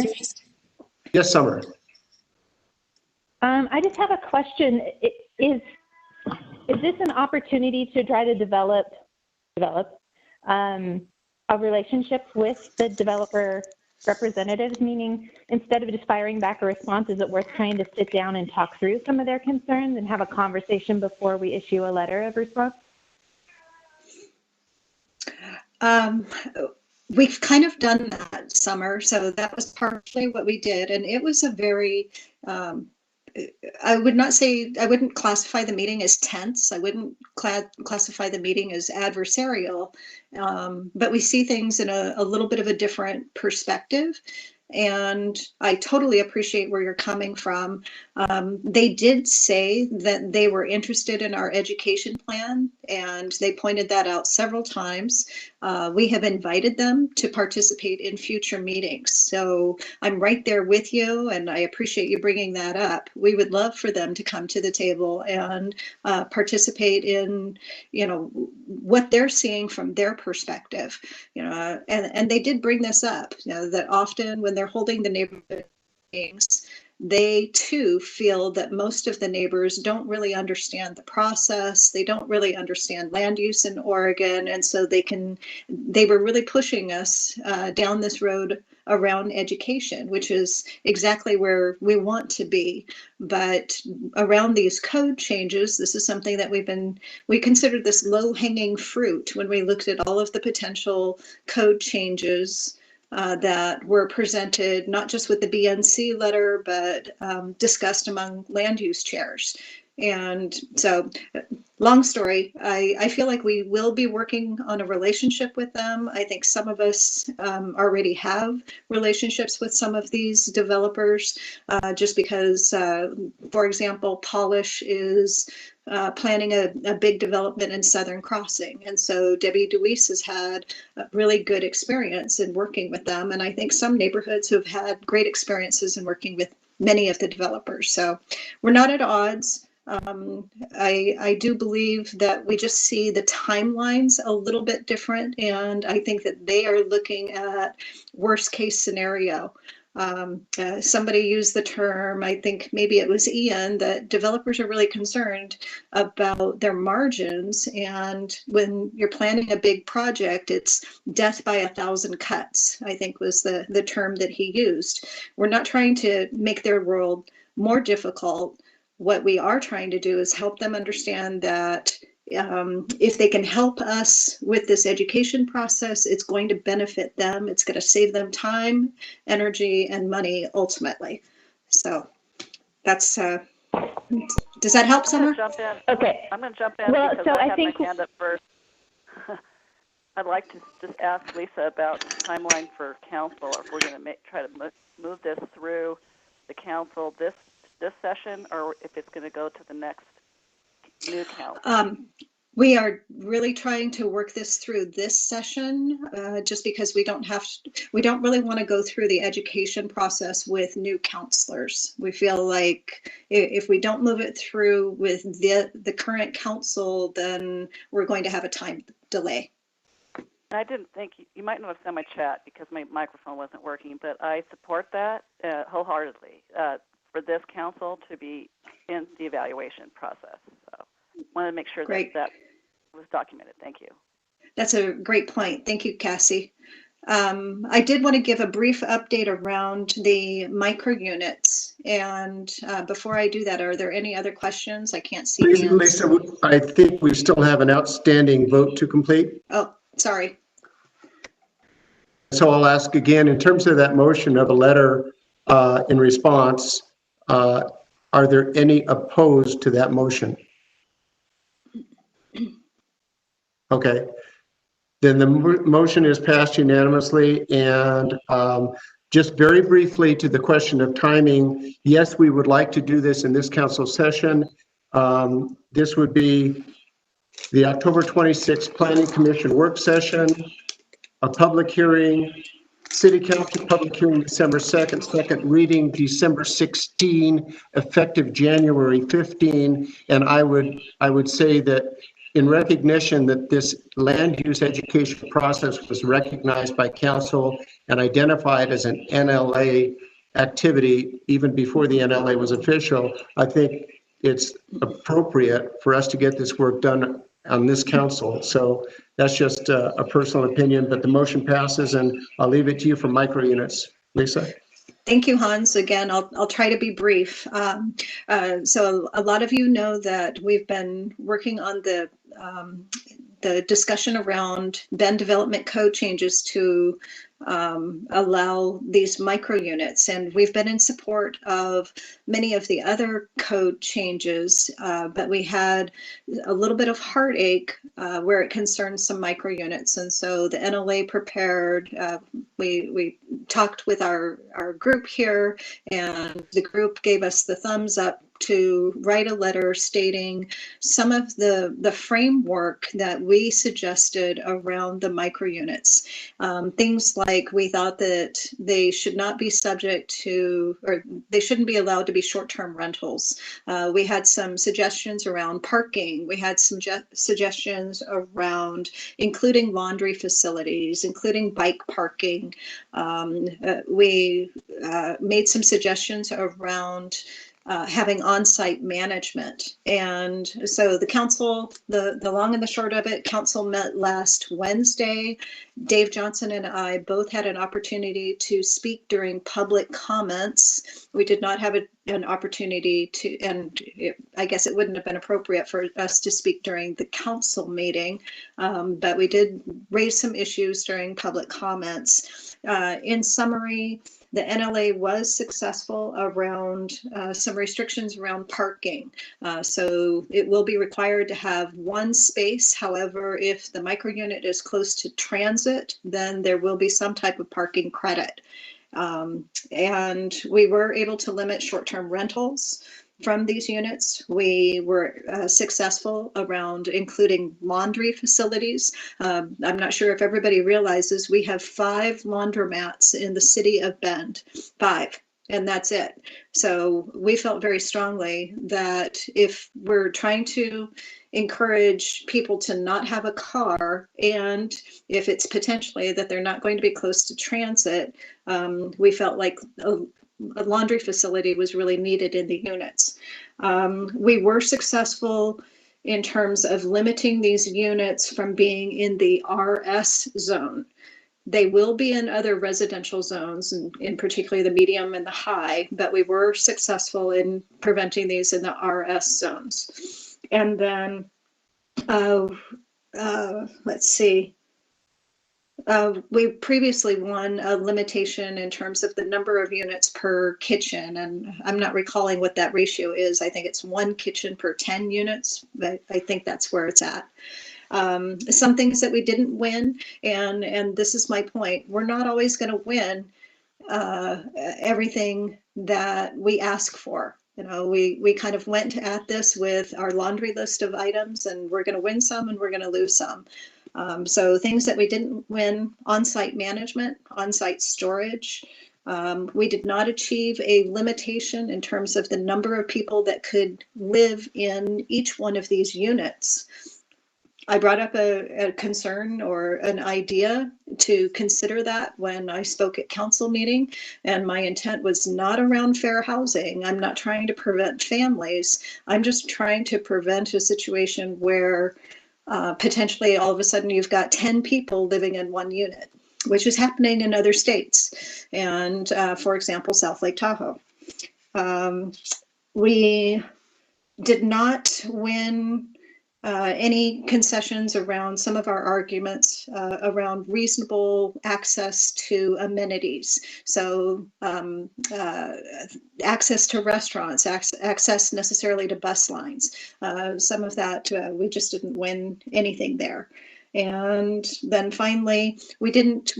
S2: Yes, Summer.
S3: I just have a question. Is this an opportunity to try to develop a relationship with the developer representatives? Meaning, instead of just firing back a response, is it worth trying to sit down and talk through some of their concerns and have a conversation before we issue a letter of response?
S5: We've kind of done that, Summer. So that was partially what we did. And it was a very, I wouldn't classify the meeting as tense. I wouldn't classify the meeting as adversarial. But we see things in a little bit of a different perspective. And I totally appreciate where you're coming from. They did say that they were interested in our education plan, and they pointed that out several times. We have invited them to participate in future meetings. So I'm right there with you, and I appreciate you bringing that up. We would love for them to come to the table and participate in, what they're seeing from their perspective. And they did bring this up, that often when they're holding the neighborhood meetings, they too feel that most of the neighbors don't really understand the process. They don't really understand land use in Oregon. And so they were really pushing us down this road around education, which is exactly where we want to be. But around these code changes, this is something that we considered this low-hanging fruit when we looked at all of the potential code changes that were presented, not just with the BNC letter, but discussed among land use chairs. And so, long story, I feel like we will be working on a relationship with them. I think some of us already have relationships with some of these developers, just because, for example, Polish is planning a big development in Southern Crossing. And so Debbie DeWeese has had a really good experience in working with them. And I think some neighborhoods have had great experiences in working with many of the developers. So we're not at odds. I do believe that we just see the timelines a little bit different, and I think that they are looking at worst case scenario. Somebody used the term, I think maybe it was Ian, that developers are really concerned about their margins, and when you're planning a big project, it's death by 1,000 cuts, I think was the term that he used. We're not trying to make their world more difficult. What we are trying to do is help them understand that if they can help us with this education process, it's going to benefit them. It's going to save them time, energy, and money ultimately. So that's, does that help, Summer?
S3: Okay.
S14: I'm going to jump in because I had my hand up first. I'd like to just ask Lisa about the timeline for council, if we're going to try to move this through the council this session, or if it's going to go to the next new council.
S5: We are really trying to work this through this session, just because we don't really want to go through the education process with new counselors. We feel like if we don't move it through with the current council, then we're going to have a time delay.
S14: I didn't think, you might not have seen my chat because my microphone wasn't working, but I support that wholeheartedly. For this council to be in the evaluation process. So I wanted to make sure that was documented. Thank you.
S5: That's a great point. Thank you, Cassie. I did want to give a brief update around the micro units. And before I do that, are there any other questions? I can't see hands.
S2: Lisa, I think we still have an outstanding vote to complete.
S5: Oh, sorry.
S2: So I'll ask again, in terms of that motion of a letter in response, are there any opposed to that motion? Okay, then the motion is passed unanimously. And just very briefly to the question of timing, yes, we would like to do this in this council session. This would be the October 26th Planning Commission work session, a public hearing, City Council public hearing December 2nd, second reading December 16, effective January 15. And I would say that in recognition that this land use education process was recognized by council and identified as an NLA activity even before the NLA was official, I think it's appropriate for us to get this work done on this council. So that's just a personal opinion, but the motion passes, and I'll leave it to you for micro units. Lisa?
S5: Thank you, Hans. Again, I'll try to be brief. So a lot of you know that we've been working on the discussion around Bend Development Code changes to allow these micro units, and we've been in support of many of the other code changes, but we had a little bit of heartache where it concerns some micro units, and so the NLA prepared. We talked with our group here, and the group gave us the thumbs up to write a letter stating some of the framework that we suggested around the micro units. Things like we thought that they should not be subject to, or they shouldn't be allowed to be short-term rentals. We had some suggestions around parking. We had some suggestions around including laundry facilities, including bike parking. We made some suggestions around having on-site management. And so the council, the long and the short of it, council met last Wednesday. Dave Johnson and I both had an opportunity to speak during public comments. We did not have an opportunity to, and I guess it wouldn't have been appropriate for us to speak during the council meeting, but we did raise some issues during public comments. In summary, the NLA was successful around some restrictions around parking. So it will be required to have one space. However, if the micro unit is close to transit, then there will be some type of parking credit. And we were able to limit short-term rentals from these units. We were successful around including laundry facilities. I'm not sure if everybody realizes we have 5 laundromats in the city of Bend, 5, and that's it. So we felt very strongly that if we're trying to encourage people to not have a car, and if it's potentially that they're not going to be close to transit, we felt like a laundry facility was really needed in the units. We were successful in terms of limiting these units from being in the RS zone. They will be in other residential zones, and in particularly the medium and the high, but we were successful in preventing these in the RS zones. And then, let's see. We previously won a limitation in terms of the number of units per kitchen, and I'm not recalling what that ratio is. I think it's 1 kitchen per 10 units, but I think that's where it's at. Some things that we didn't win, and this is my point, we're not always going to win everything that we ask for. You know, we kind of went at this with our laundry list of items, and we're going to win some and we're going to lose some. So things that we didn't win: on-site management, on-site storage. We did not achieve a limitation in terms of the number of people that could live in each one of these units. I brought up a concern or an idea to consider that when I spoke at council meeting, and my intent was not around fair housing. I'm not trying to prevent families. I'm just trying to prevent a situation where potentially all of a sudden you've got 10 people living in one unit, which is happening in other states. And for example, South Lake Tahoe. We did not win any concessions around some of our arguments around reasonable access to amenities. So access to restaurants, access necessarily to bus lines. Some of that, we just didn't win anything there. And then finally, we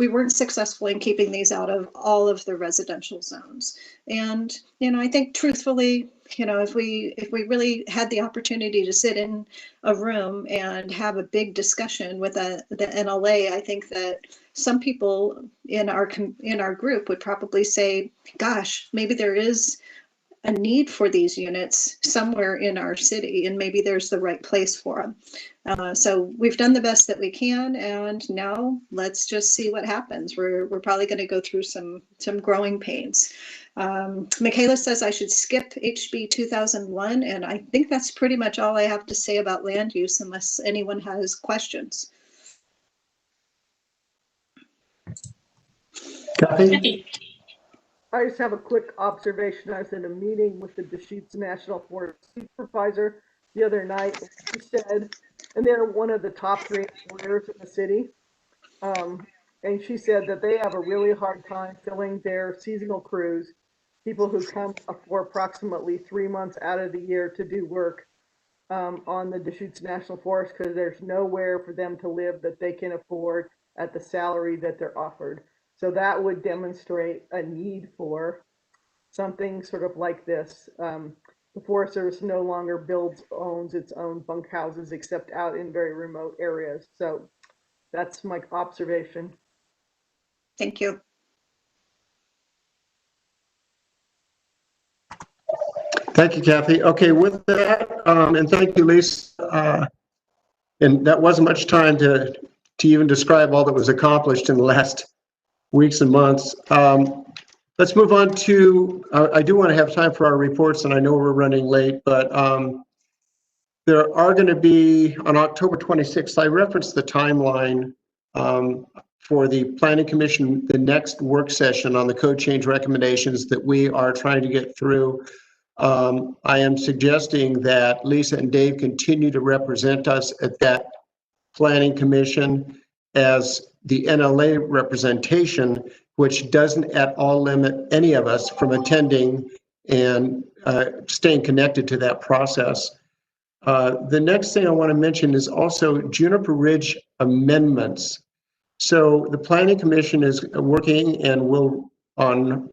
S5: weren't successful in keeping these out of all of the residential zones. And, you know, I think truthfully, you know, if we really had the opportunity to sit in a room and have a big discussion with the NLA, I think that some people in our group would probably say, gosh, maybe there is a need for these units somewhere in our city, and maybe there's the right place for them. So we've done the best that we can, and now let's just see what happens. We're probably going to go through some growing pains. Michaela says I should skip HB 2001, and I think that's pretty much all I have to say about land use, unless anyone has questions.
S2: Kathy?
S4: I just have a quick observation. I was in a meeting with the Deschutes National Forest supervisor the other night. She said, and they're one of the top 3 employers in the city. And she said that they have a really hard time filling their seasonal crews, people who come for approximately 3 months out of the year to do work on the Deschutes National Forest, because there's nowhere for them to live that they can afford at the salary that they're offered. So that would demonstrate a need for something sort of like this. The Forest Service no longer owns its own bunkhouses except out in very remote areas. So that's my observation.
S5: Thank you.
S2: Thank you, Kathy. Okay, with that, and thank you, Lisa. And that wasn't much time to even describe all that was accomplished in the last weeks and months. Let's move on to, I do want to have time for our reports, and I know we're running late, but there are going to be, on October 26th, I referenced the timeline for the Planning Commission, the next work session on the code change recommendations that we are trying to get through. I am suggesting that Lisa and Dave continue to represent us at that Planning Commission as the NLA representation, which doesn't at all limit any of us from attending and staying connected to that process. The next thing I want to mention is also Juniper Ridge amendments. So the Planning Commission is working and will, on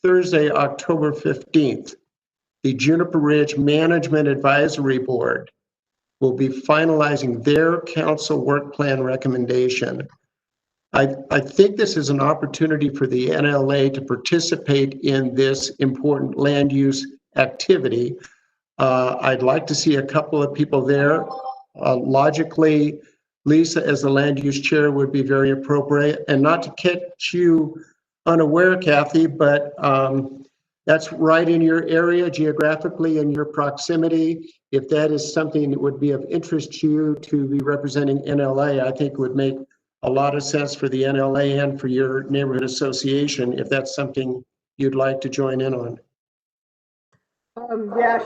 S2: Thursday, October 15th, the Juniper Ridge Management Advisory Board will be finalizing their council work plan recommendation. I think this is an opportunity for the NLA to participate in this important land use activity. I'd like to see a couple of people there. Logically, Lisa, as the land use chair, would be very appropriate. And not to catch you unaware, Kathy, but that's right in your area geographically, in your proximity. If that is something that would be of interest to you to be representing NLA, I think it would make a lot of sense for the NLA and for your neighborhood association if that's something you'd like to join in on.
S4: Yeah,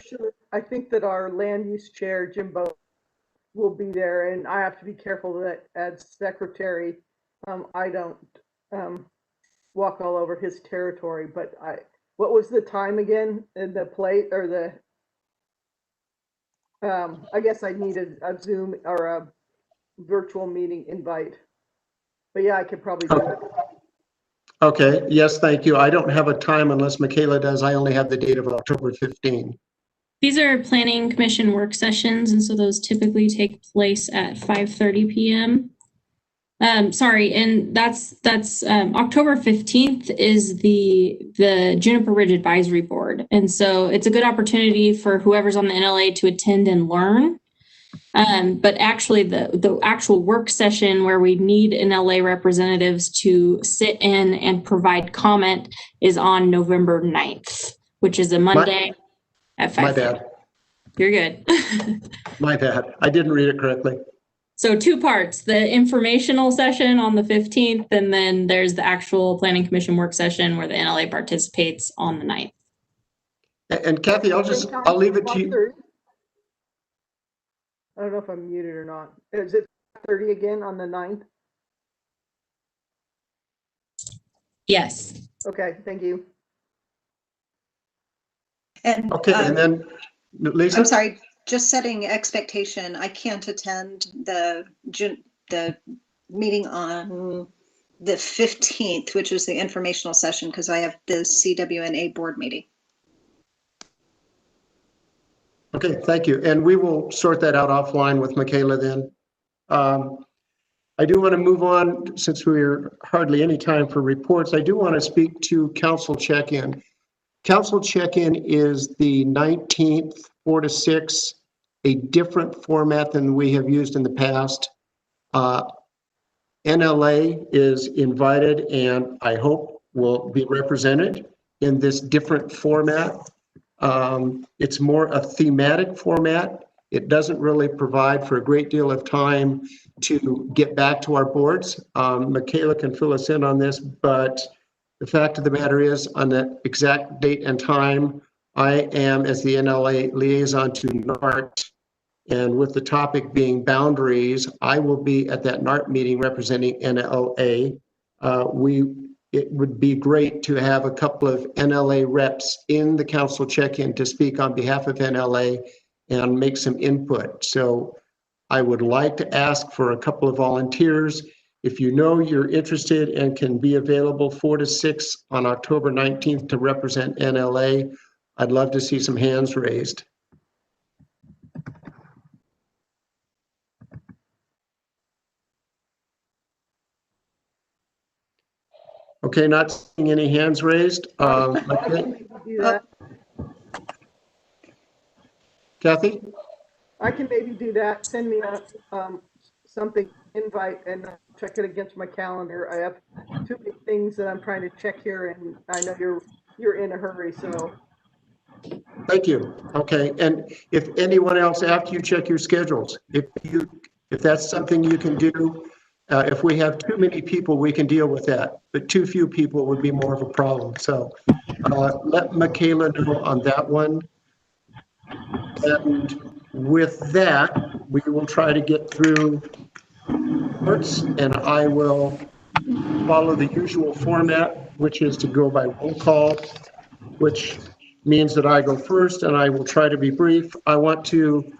S4: sure. I think that our land use chair, Jimbo, will be there, and I have to be careful that as secretary, I don't walk all over his territory. But what was the time again? In the plate or the? I guess I need a Zoom or a virtual meeting invite. But yeah, I could probably do it.
S2: Okay, yes, thank you. I don't have a time unless Michaela does. I only have the date of October 15.
S1: These are Planning Commission work sessions, and so those typically take place at 5:30 p.m. Sorry, and that's October 15th is the Juniper Ridge Advisory Board, and so it's a good opportunity for whoever's on the NLA to attend and learn. But actually, the actual work session where we need NLA representatives to sit in and provide comment is on November 9th, which is a Monday at 5:30.
S2: My bad.
S1: You're good.
S2: My bad. I didn't read it correctly.
S1: So 2 parts, the informational session on the 15th, and then there's the actual Planning Commission work session where the NLA participates on the 9th.
S2: And Kathy, I'll leave it to you.
S4: I don't know if I'm muted or not. Is it 30 again on the 9th?
S1: Yes.
S4: Okay, thank you.
S5: And
S2: okay, and then Lisa?
S5: I'm sorry, just setting expectation. I can't attend the meeting on the 15th, which is the informational session, because I have the CWNA board meeting.
S2: Okay, thank you. And we will sort that out offline with Michaela then. I do want to move on, since we're hardly any time for reports. I do want to speak to council check-in. Council check-in is the 19th, 4 to 6, a different format than we have used in the past. NLA is invited and I hope will be represented in this different format. It's more a thematic format. It doesn't really provide for a great deal of time to get back to our boards. Michaela can fill us in on this, but the fact of the matter is, on the exact date and time, I am, as the NLA liaison to NART, and with the topic being boundaries, I will be at that NART meeting representing NLA. It would be great to have a couple of NLA reps in the council check-in to speak on behalf of NLA and make some input. So I would like to ask for a couple of volunteers. If you know you're interested and can be available 4 to 6 on October 19th to represent NLA, I'd love to see some hands raised. Okay, not seeing any hands raised. Kathy?
S4: I can maybe do that. Send me a something invite and I'll check it against my calendar. I have too many things that I'm trying to check here, and I know you're in a hurry, so.
S2: Thank you. Okay, and if anyone else, after you check your schedules, if that's something you can do, if we have too many people, we can deal with that, but too few people would be more of a problem. So let Michaela know on that one. And with that, we will try to get through parts, and I will follow the usual format, which is to go by roll call, which means that I go first, and I will try to be brief. I want to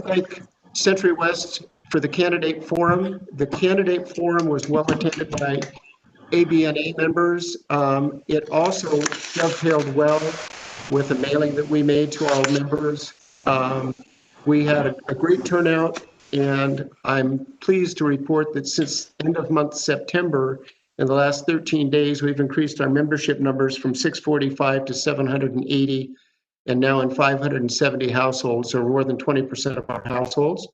S2: thank Century West for the candidate forum. The candidate forum was well attended by ABNA members. It also dovetailed well with the mailing that we made to our members. We had a great turnout, and I'm pleased to report that since end of month September, in the last 13 days, we've increased our membership numbers from 645 to 780, and now in 570 households, or more than 20% of our households.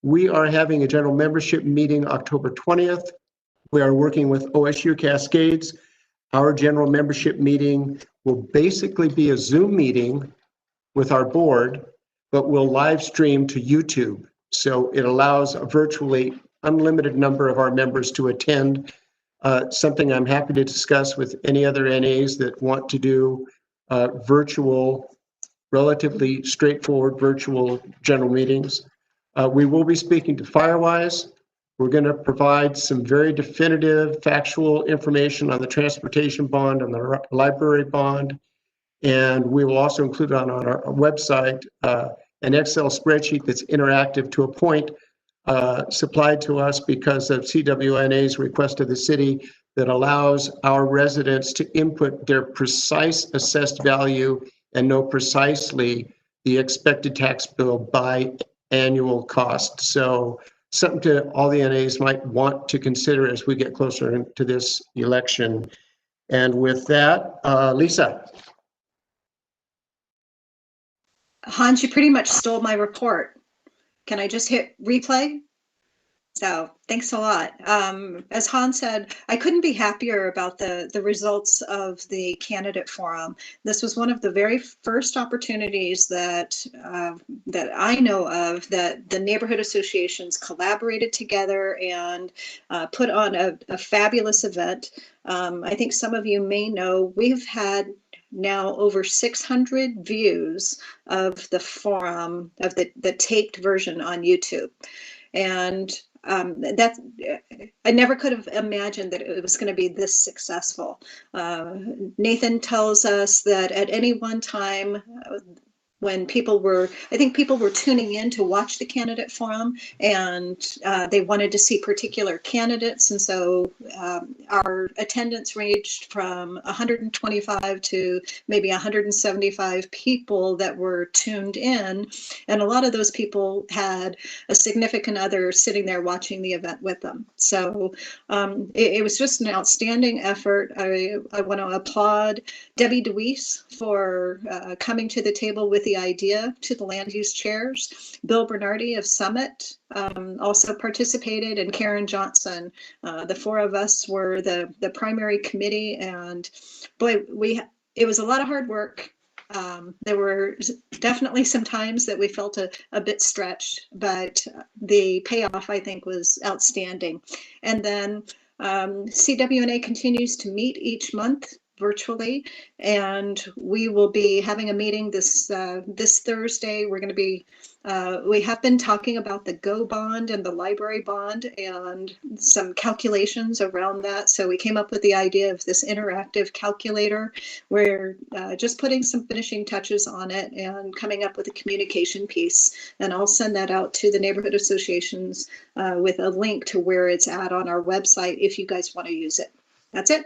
S2: We are having a general membership meeting October 20th. We are working with OSU Cascades. Our general membership meeting will basically be a Zoom meeting with our board, but we'll live stream to YouTube. So it allows a virtually unlimited number of our members to attend, something I'm happy to discuss with any other NAs that want to do virtual, relatively straightforward virtual general meetings. We will be speaking to Firewise. We're going to provide some very definitive factual information on the transportation bond and the library bond. And we will also include on our website an Excel spreadsheet that's interactive to a point, supplied to us because of CWNA's request of the city, that allows our residents to input their precise assessed value and know precisely the expected tax bill by annual cost. So something to all the NAs might want to consider as we get closer to this election. And with that, Lisa.
S5: Hans, you pretty much stole my report. Can I just hit replay? So thanks a lot. As Hans said, I couldn't be happier about the results of the candidate forum. This was one of the very first opportunities that I know of that the neighborhood associations collaborated together and put on a fabulous event. I think some of you may know we've had now over 600 views of the forum, of the taped version on YouTube. And that I never could have imagined that it was going to be this successful. Nathan tells us that at any one time, when I think people were tuning in to watch the candidate forum, and they wanted to see particular candidates. And so our attendance ranged from 125 to maybe 175 people that were tuned in. And a lot of those people had a significant other sitting there watching the event with them. So it was just an outstanding effort. I want to applaud Debbie DeWeese for coming to the table with the idea to the land use chairs. Bill Bernardi of Summit also participated, and Karen Johnson. The four of us were the primary committee, and boy, it was a lot of hard work. There were definitely some times that we felt a bit stretched, but the payoff, I think, was outstanding. And then CWNA continues to meet each month virtually, and we will be having a meeting this Thursday. We're going to be we have been talking about the GO bond and the library bond and some calculations around that. So we came up with the idea of this interactive calculator. We're just putting some finishing touches on it and coming up with a communication piece. And I'll send that out to the neighborhood associations with a link to where it's at on our website if you guys want to use it. That's it.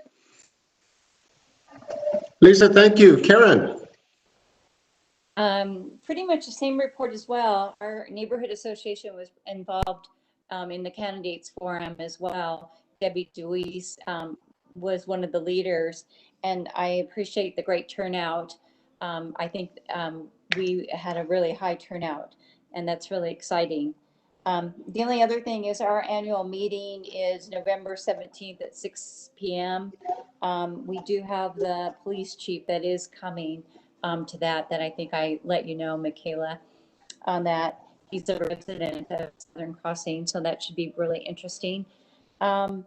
S2: Lisa, thank you. Karen.
S11: Pretty much the same report as well. Our neighborhood association was involved in the candidates forum as well. Debbie DeWeese was one of the leaders, and I appreciate the great turnout. I think we had a really high turnout, and that's really exciting. The only other thing is our annual meeting is November 17th at 6 p.m. We do have the police chief that is coming to that I think I let you know, Michaela, on that. He's a resident of Southern Crossing, so that should be really interesting. We're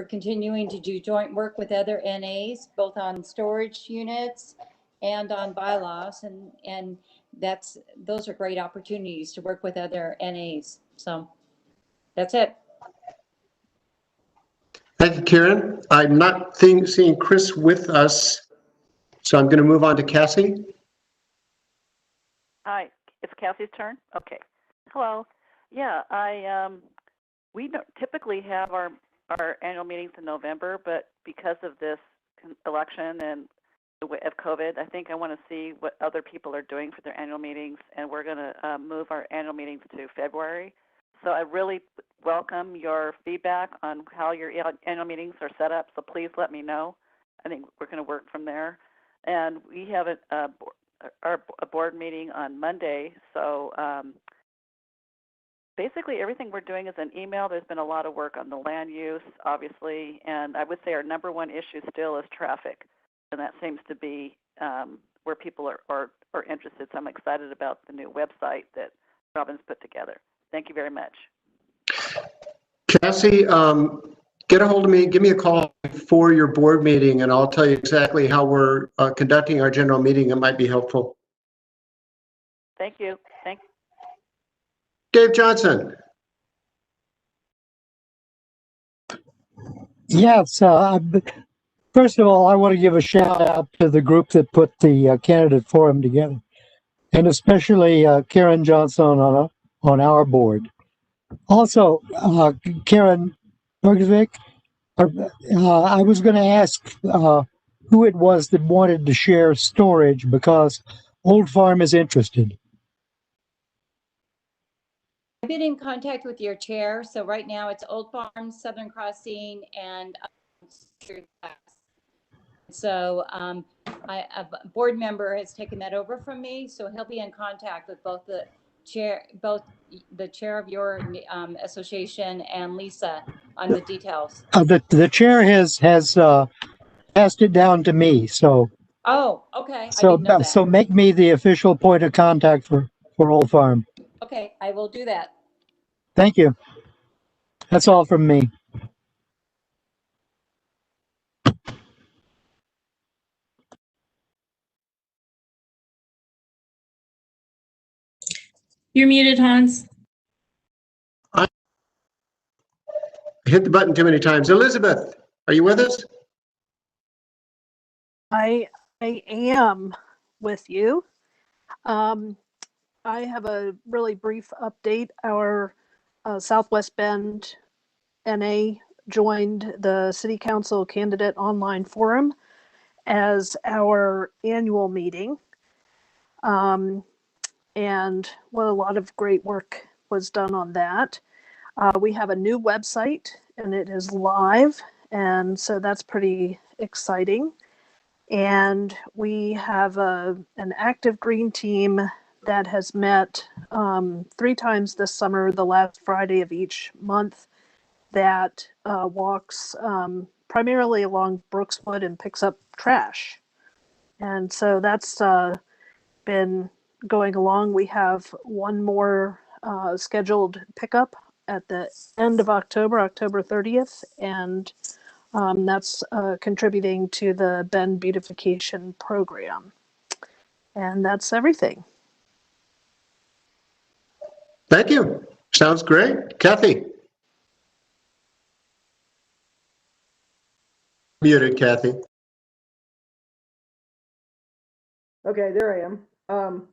S11: continuing to do joint work with other NAs, both on storage units and on bylaws, and those are great opportunities to work with other NAs. So that's it.
S2: Thank you, Karen. I'm not seeing Chris with us, so I'm going to move on to Cassie.
S14: Hi, it's Cassie's turn. Okay. Hello. Yeah, we don't typically have our annual meetings in November, but because of this election and the way of COVID, I think I want to see what other people are doing for their annual meetings, and we're going to move our annual meetings to February. So I really welcome your feedback on how your annual meetings are set up, so please let me know. I think we're going to work from there. And we have a board meeting on Monday, so basically everything we're doing is an email. There's been a lot of work on the land use, obviously, and I would say our number one issue still is traffic, and that seems to be where people are interested. So I'm excited about the new website that Robin's put together. Thank you very much.
S2: Cassie, get a hold of me, give me a call before your board meeting, and I'll tell you exactly how we're conducting our general meeting. It might be helpful.
S14: Thank you.
S2: Dave Johnson.
S13: Yes. First of all, I want to give a shout out to the group that put the candidate forum together, and especially Karen Johnson on our board. Also, Karen Bergvik, I was going to ask who it was that wanted to share storage, because Old Farm is interested.
S11: I've been in contact with your chair, so right now it's Old Farm, Southern Crossing, and so a board member has taken that over from me, so he'll be in contact with both the chair of your association and Lisa on the details.
S13: The chair has passed it down to me, so.
S11: Oh, okay.
S13: So,
S11: I didn't know that.
S13: so make me the official point of contact for Old Farm.
S11: Okay, I will do that.
S13: Thank you. That's all from me.
S1: You're muted, Hans.
S2: I hit the button too many times. Elizabeth, are you with us?
S4: I am.
S15: with you. I have a really brief update. Our Southwest Bend NA joined the City Council Candidate Online Forum as our annual meeting. And a lot of great work was done on that. We have a new website and it is live, and so that's pretty exciting. And we have an active green team that has met 3 times this summer, the last Friday of each month, that walks primarily along Brookswood and picks up trash. And so that's been going along. We have one more scheduled pickup at the end of October, October 30th, and that's contributing to the Bend Beautification Program. And that's everything.
S2: Thank you. Sounds great. Kathy. Muted, Kathy.
S4: Okay, there I am.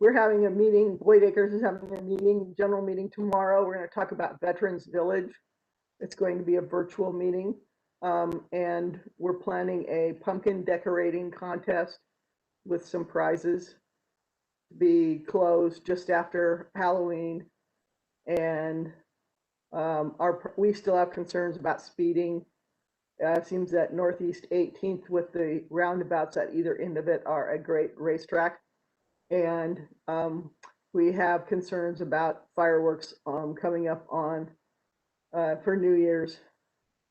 S4: We're having a meeting, Boyd Acres is having a meeting, general meeting tomorrow. We're going to talk about Veterans Village. It's going to be a virtual meeting. And we're planning a pumpkin decorating contest with some prizes to be closed just after Halloween. And we still have concerns about speeding. It seems that Northeast 18th with the roundabouts at either end of it are a great racetrack. And we have concerns about fireworks coming up on for New Year's.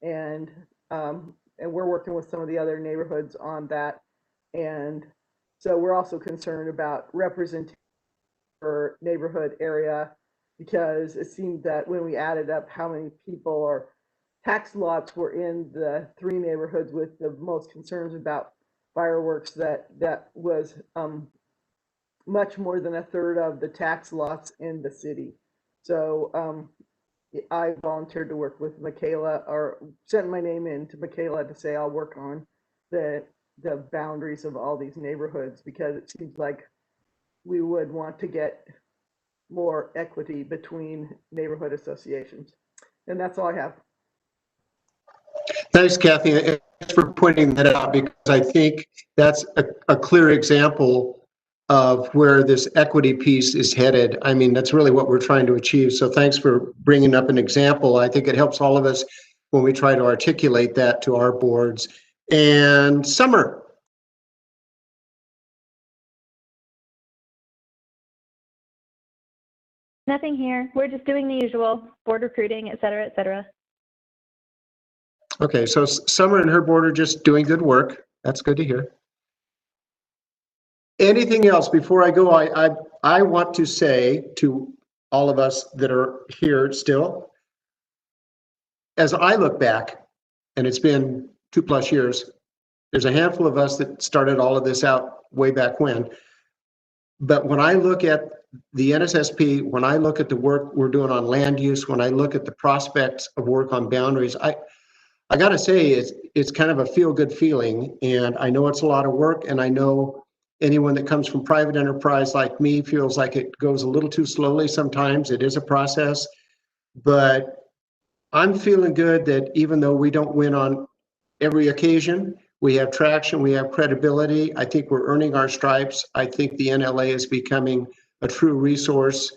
S4: And we're working with some of the other neighborhoods on that. And so we're also concerned about representation for neighborhood area, because it seemed that when we added up how many people or tax lots were in the 3 neighborhoods with the most concerns about fireworks, that was much more than 1/3 of the tax lots in the city. So I volunteered to work with Michaela, or sent my name in to Michaela to say I'll work on the boundaries of all these neighborhoods, because it seems like we would want to get more equity between neighborhood associations. And that's all I have.
S2: Thanks, Kathy. And thanks for pointing that out, because I think that's a clear example of where this equity piece is headed. I mean, that's really what we're trying to achieve. So thanks for bringing up an example. I think it helps all of us when we try to articulate that to our boards. And Summer.
S3: Nothing here. We're just doing the usual board recruiting, et cetera, et cetera.
S2: Okay, so Summer and her board are just doing good work. That's good to hear. Anything else before I go? I want to say to all of us that are here still, as I look back, and it's been 2+ years, there's a handful of us that started all of this out way back when. But when I look at the NSSP, when I look at the work we're doing on land use, when I look at the prospects of work on boundaries, I got to say it's kind of a feel-good feeling. And I know it's a lot of work, and I know anyone that comes from private enterprise like me feels like it goes a little too slowly sometimes. It is a process, but I'm feeling good that even though we don't win on every occasion, we have traction, we have credibility. I think we're earning our stripes. I think the NLA is becoming a true resource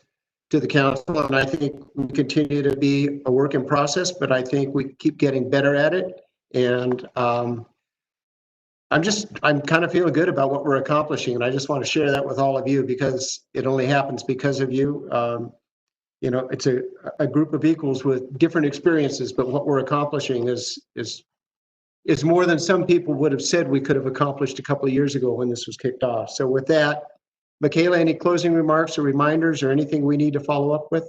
S2: to the council, and I think we continue to be a work in process, but I think we keep getting better at it. And I'm kind of feeling good about what we're accomplishing, and I just want to share that with all of you, because it only happens because of you. You know, it's a group of equals with different experiences, but what we're accomplishing is more than some people would have said we could have accomplished a couple of years ago when this was kicked off. So with that, Michaela, any closing remarks or reminders or anything we need to follow up with?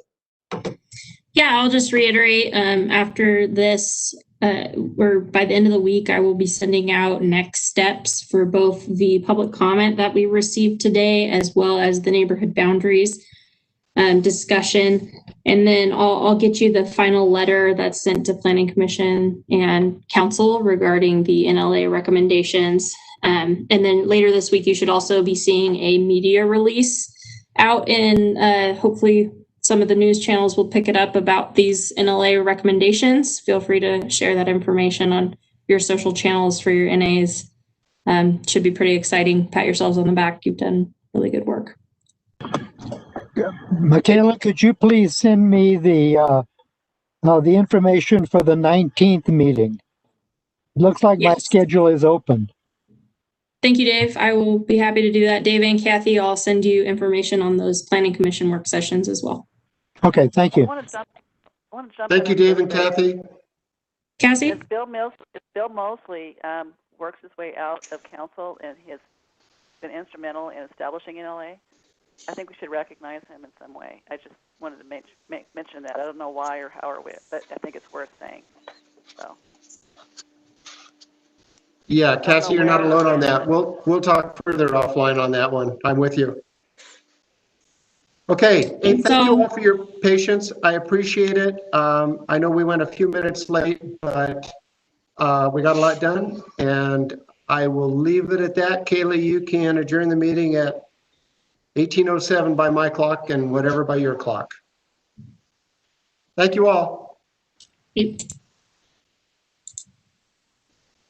S1: Yeah, I'll just reiterate, after this, or by the end of the week, I will be sending out next steps for both the public comment that we received today, as well as the neighborhood boundaries discussion. And then I'll get you the final letter that's sent to Planning Commission and Council regarding the NLA recommendations. And then later this week, you should also be seeing a media release out in hopefully some of the news channels will pick it up about these NLA recommendations. Feel free to share that information on your social channels for your NAs. Should be pretty exciting. Pat yourselves on the back. You've done really good work.
S13: Michaela, could you please send me the information for the 19th meeting? It looks like my schedule is open.
S1: Thank you, Dave. I will be happy to do that. Dave and Kathy, I'll send you information on those Planning Commission work sessions as well.
S13: Okay, thank you.
S14: I want to jump
S2: Thank you,
S14: in
S2: Dave
S14: and
S2: and Kathy.
S1: Cassie?
S14: As Bill Mosley works his way out of council and he has been instrumental in establishing NLA, I think we should recognize him in some way. I just wanted to mention that. I don't know why or how or where, but I think it's worth saying. So.
S2: Yeah, Cassie, you're not alone on that. We'll talk further offline on that one. I'm with you. Okay, hey, thank you all for your patience. I appreciate it. I know we went a few minutes late, but we got a lot done, and I will leave it at that. Kayla, you can adjourn the meeting at 18:07 by my clock and whatever by your clock. Thank you all.
S1: Yep.